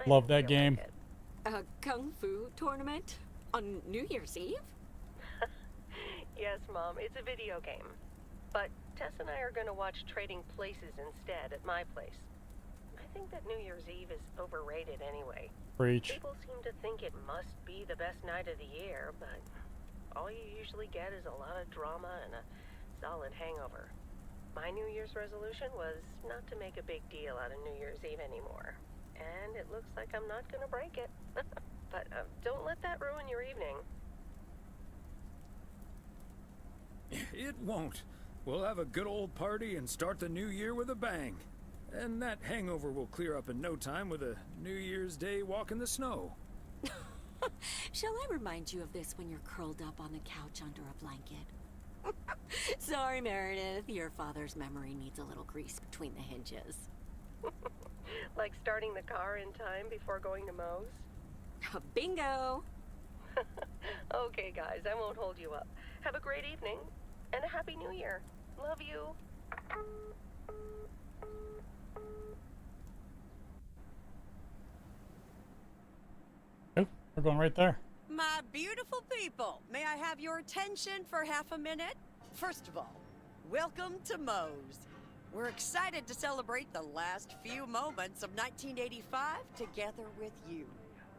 I Love didn't that feel game. like it. A Kung Fu tournament? On New Year's Eve? Yes, Mom, it's a video game. But Tess and I are going to watch Trading Places instead at my place. I think that New Year's Eve is overrated anyway. Preach. People seem to think it must be the best night of the year, but all you usually get is a lot of drama and a solid hangover. My New Year's resolution was not to make a big deal out of New Year's Eve anymore. And it looks like I'm not going to break it. But don't let that ruin your evening. It won't. We'll have a good old party and start the new year with a bang. And that hangover will clear up in no time with a New Year's Day walk in the snow. Shall I remind you of this when you're curled up on the couch under a blanket? Sorry, Meredith. Your father's memory needs a little grease between the hinges. Like starting the car in time before going to Moe's? Bingo! Okay, guys, I won't hold you up. Have a great evening, and a Happy New Year. Love you. Oh, we're going right there. My beautiful people, may I have your attention for half a minute? First of all, welcome to Moe's. We're excited to celebrate the last few moments of 1985 together with you.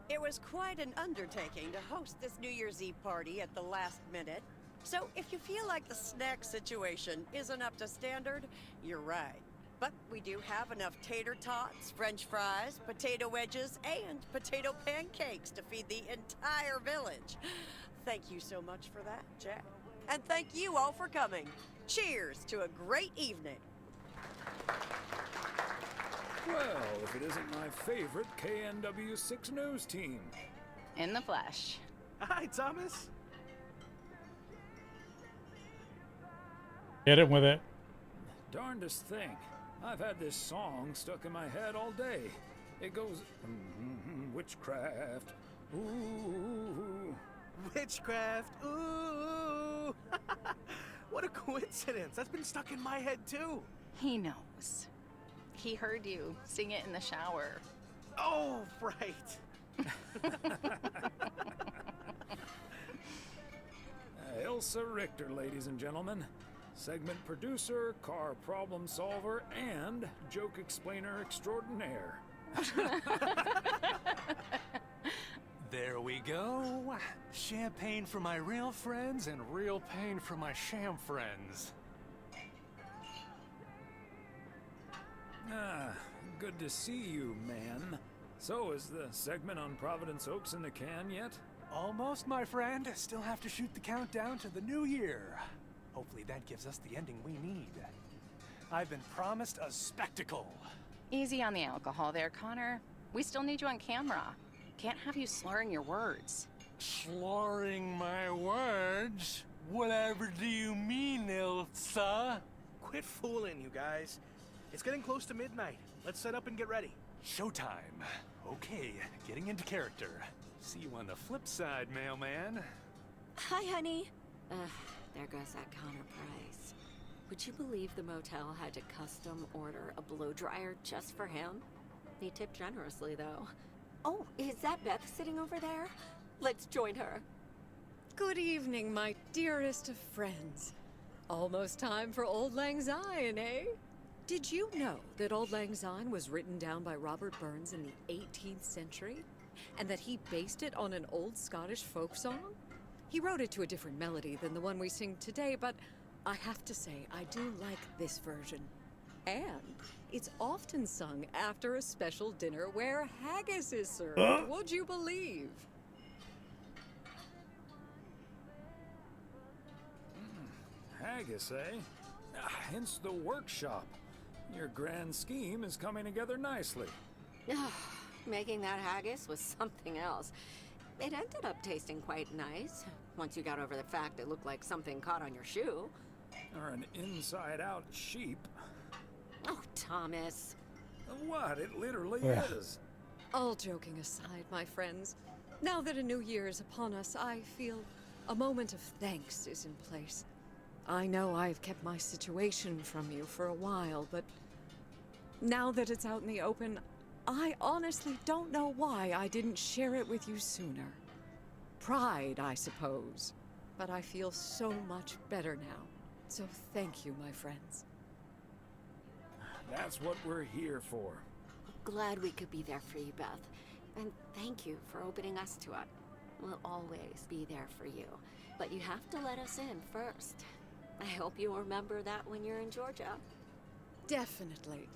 It was quite an undertaking to host this New Year's Eve party at the last minute. So if you feel like the snack situation isn't up to standard, you're right. But we do have enough tater tots, french fries, potato wedges, and potato pancakes to feed the entire village. Thank you so much for that, Jack. And thank you all for coming. Cheers to a great evening. Well, if it isn't my favorite KNW6 news team. In the flesh. Hi, Thomas. Hit it with it. Darndest thing. I've had this song stuck in my head all day. It goes, witchcraft, ooh. Witchcraft, ooh. What a coincidence. That's been stuck in my head, too. He knows. He heard you sing it in the shower. Oh, right. Elsa Richter, ladies and gentlemen. Segment producer, car problem solver, and joke explainer extraordinaire. There we go. Champagne for my real friends and real pain for my sham friends. Ah, good to see you, man. So, is the segment on Providence Oaks in the can yet? Almost, my friend. Still have to shoot the countdown to the new year. Hopefully that gives us the ending we need. I've been promised a spectacle. Easy on the alcohol there, Connor. We still need you on camera. Can't have you slurring your words. Slurring my words? Whatever do you mean, Ilsa? Quit fooling, you guys. It's getting close to midnight. Let's set up and get ready. Showtime. Okay, getting into character. See you on the flip side, mailman. Hi, honey. There goes that Connor Price. Would you believe the motel had to custom order a blow dryer just for him? He tipped generously, though. Oh, is that Beth sitting over there? Let's join her. Good evening, my dearest of friends. Almost time for Auld Lang Syne, eh? Did you know that Auld Lang Syne was written down by Robert Burns in the 18th century? And that he based it on an old Scottish folk song? He wrote it to a different melody than the one we sing today, but I have to say, I do like this version. And it's often sung after a special dinner where haggis is served. Would you believe? Haggis, eh? Hence the workshop. Your grand scheme is coming together nicely. Making that haggis was something else. It ended up tasting quite nice, once you got over the fact it looked like something caught on your shoe. Or an inside-out sheep. Oh, Thomas. What? It literally is. All joking aside, my friends, now that a new year is upon us, I feel a moment of thanks is in place. I know I've kept my situation from you for a while, but now that it's out in the open, I honestly don't know why I didn't share it with you sooner. Pride, I suppose. But I feel so much better now. So thank you, my friends. That's what we're here for. Glad we could be there for you, Beth. And thank you for opening us to it. We'll always be there for you. But you have to let us in first. I hope you remember that when you're in Georgia. Definitely.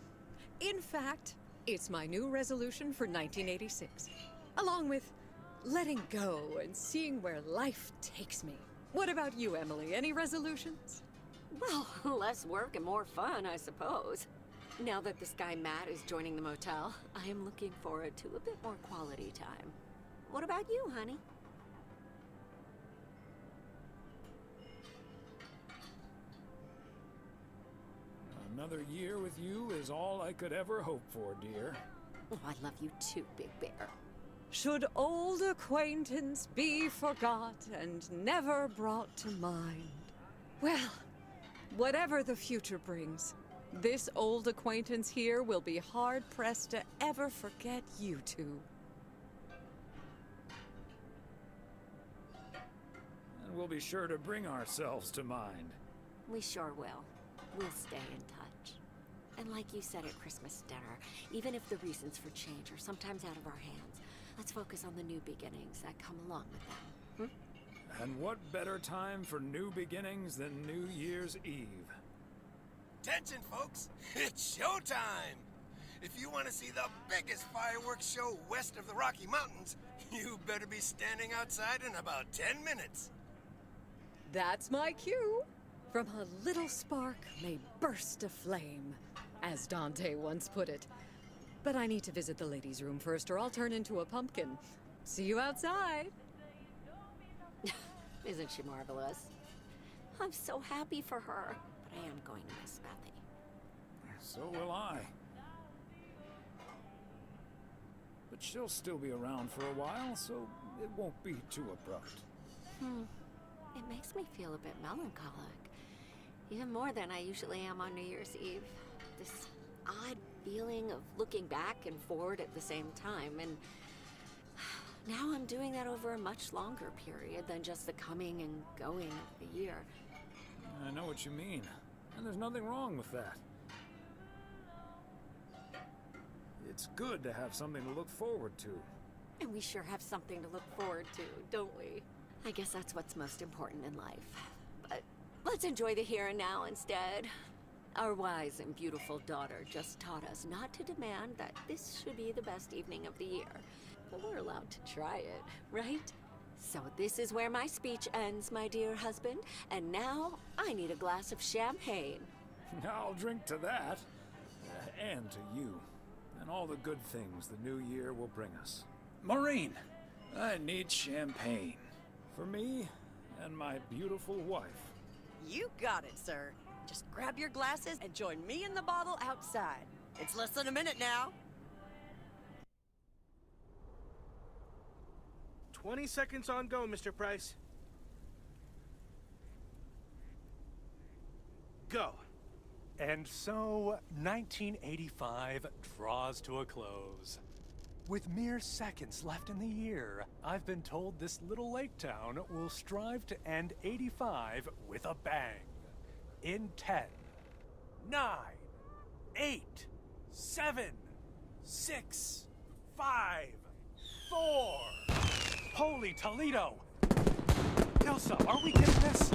In fact, it's my new resolution for 1986. Along with letting go and seeing where life takes me. What about you, Emily? Any resolutions? Well, less work and more fun, I suppose. Now that this guy Matt is joining the motel, I am looking forward to a bit more quality time. What about you, honey? Another year with you is all I could ever hope for, dear. Oh, I love you too, Big Bear. Should old acquaintance be forgot and never brought to mind? Well, whatever the future brings, this old acquaintance here will be hard-pressed to ever forget you two. And we'll be sure to bring ourselves to mind. We sure will. We'll stay in touch. And like you said at Christmas dinner, even if the reasons for change are sometimes out of our hands, let's focus on the new beginnings that come along with them. And what better time for new beginnings than New Year's Eve? Attention, folks! It's showtime! If you want to see the biggest fireworks show west of the Rocky Mountains, you better be standing outside in about 10 minutes. That's my cue. From a little spark may burst a flame, as Dante once put it. But I need to visit the ladies' room first, or I'll turn into a pumpkin. See you outside. Isn't she marvelous? I'm so happy for her, but I am going to miss Bethy. So will I. But she'll still be around for a while, so it won't be too abrupt. It makes me feel a bit melancholic. Even more than I usually am on New Year's Eve. This odd feeling of looking back and forward at the same time, and now I'm doing that over a much longer period than just the coming and going of the year. I know what you mean, and there's nothing wrong with that. It's good to have something to look forward to. And we sure have something to look forward to, don't we? I guess that's what's most important in life. But let's enjoy the here and now instead. Our wise and beautiful daughter just taught us not to demand that this should be the best evening of the year. But we're allowed to try it, right? So this is where my speech ends, my dear husband. And now I need a glass of champagne. I'll drink to that. And to you. And all the good things the new year will bring us. Maureen, I need champagne. For me and my beautiful wife. You got it, sir. Just grab your glasses and join me in the bottle outside. It's less than a minute now. 20 seconds on go, Mr. Price. Go. And so, 1985 draws to a close. With mere seconds left in the year, I've been told this little lake town will strive to end 85 with a bang. In 10, 9, 8, 7, 6, 5, 4. Holy Toledo! Ilsa, are we getting this?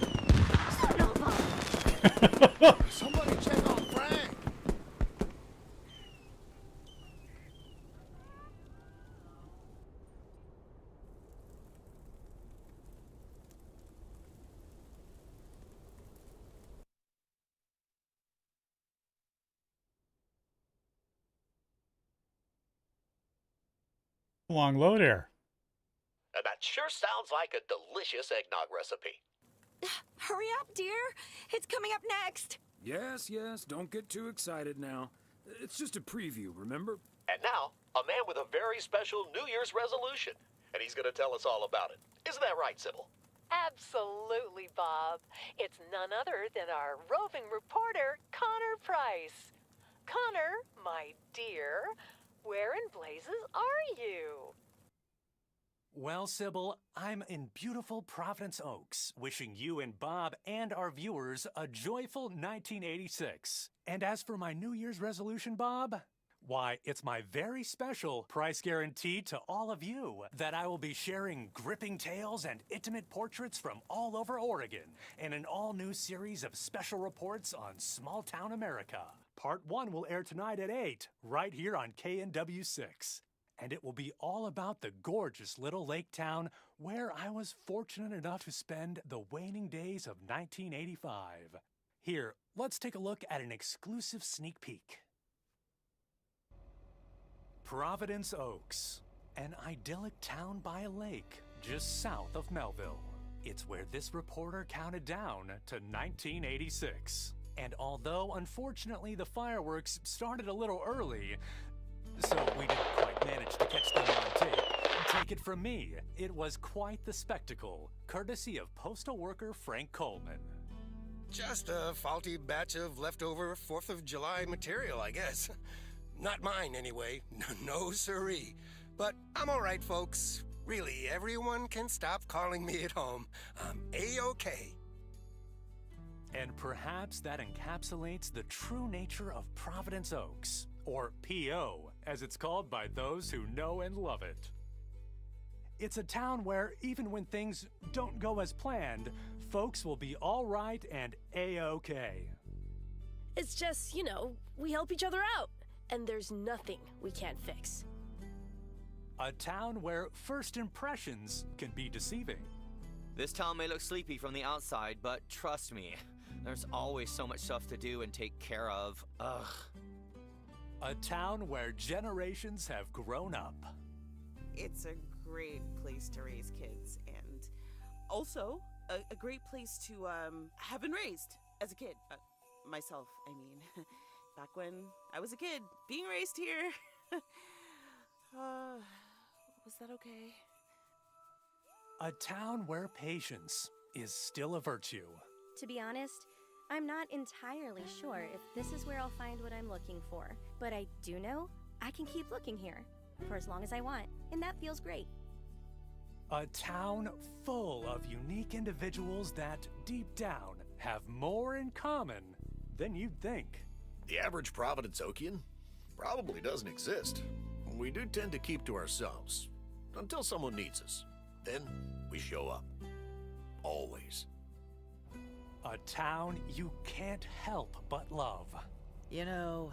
Somebody check on Frank! Long load here. That sure sounds like a delicious eggnog recipe. Hurry up, dear. It's coming up next. Yes, don't get too excited now. It's just a preview, remember? And now, a man with a very special New Year's resolution. And he's going to tell us all about it. Isn't that right, Sybil? Absolutely, Bob. It's none other than our roving reporter, Connor Price. Connor, my dear, where in blazes are you? Well, Sybil, I'm in beautiful Providence Oaks, wishing you and Bob and our viewers a joyful 1986. And as for my New Year's resolution, Bob, why, it's my very special price guarantee to all of you that I will be sharing gripping tales and intimate portraits from all over Oregon in an all-new series of special reports on small-town America. Part 1 will air tonight at 8, right here on KNW6. And it will be all about the gorgeous little lake town where I was fortunate enough to spend the waning days of 1985. Here, let's take a look at an exclusive sneak peek. Providence Oaks, an idyllic town by a lake just south of Melville. It's where this reporter counted down to 1986. And although unfortunately the fireworks started a little early, so we didn't quite manage to catch them on tape. Take it from me, it was quite the spectacle, courtesy of postal worker Frank Coleman. Just a faulty batch of leftover 4th of July material, I guess. Not mine, anyway. No siree. But I'm all right, folks. Really, everyone can stop calling me at home. I'm A-OK. And perhaps that encapsulates the true nature of Providence Oaks, or P.O., as it's called by those who know and love it. It's a town where even when things don't go as planned, folks will be all right and A-OK. It's just, you know, we help each other out, and there's nothing we can't fix. A town where first impressions can be deceiving. This town may look sleepy from the outside, but trust me, there's always so much stuff to do and take care of. Ugh. A town where generations have grown up. It's a great place to raise kids, and also a great place to have been raised as a kid. Myself, I mean, back when I was a kid, being raised here. Was that okay? A town where patience is still a virtue. To be honest, I'm not entirely sure if this is where I'll find what I'm looking for, but I do know I can keep looking here for as long as I want, and that feels great. A town full of unique individuals that, deep down, have more in common than you'd think. The average Providence Okian probably doesn't exist. We do tend to keep to ourselves until someone needs us. Then we show up. Always. A town you can't help but love. You know,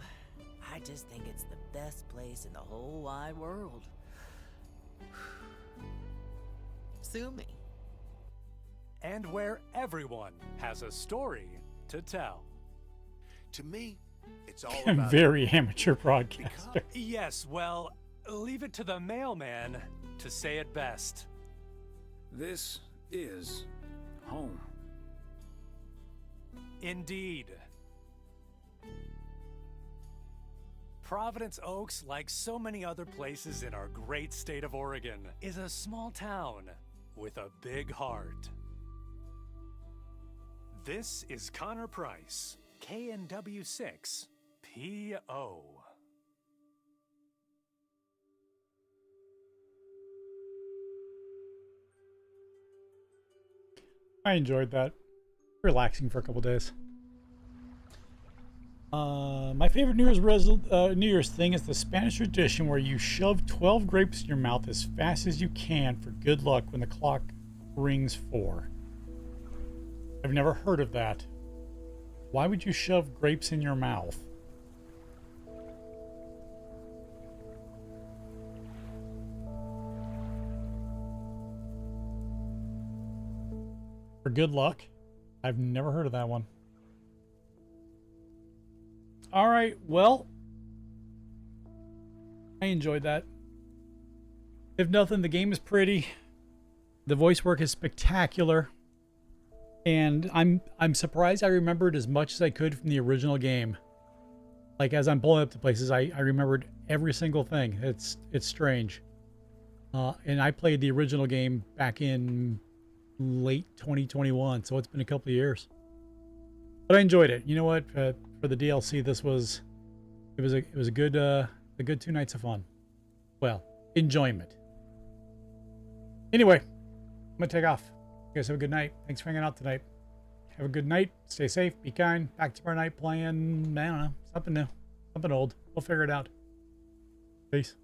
I just think it's the best place in the whole wide world. Sue me. And where everyone has a story to tell. To me, it's all about... Very amateur broadcaster. Yes, well, leave it to the mailman to say it best. This is home. Indeed. Providence Oaks, like so many other places in our great state of Oregon, is a small town with a big heart. This is Connor Price, KNW6 PO. I enjoyed that. Relaxing for a couple days. My favorite New Year's thing is the Spanish tradition where you shove 12 grapes in your mouth as fast as you can for good luck when the clock rings 4. I've never heard of that. Why would you shove grapes in your mouth? For good luck? I've never heard of that one. All right, well, I enjoyed that. If nothing, the game is pretty. The voice work is spectacular. And I'm surprised I remembered as much as I could from the original game. Like, as I'm pulling up the places, I remembered every single thing. It's strange. And I played the original game back in late 2021, so it's been a couple of years. But I enjoyed it. You know what? For the DLC, it was a good 2 nights of fun. Well, enjoyment. Anyway, I'm gonna take off. You guys have a good night. Thanks for hanging out tonight. Have a good night. Stay safe. Be kind. Back tomorrow night playing, I don't know, something new, something old. We'll figure it out. Peace.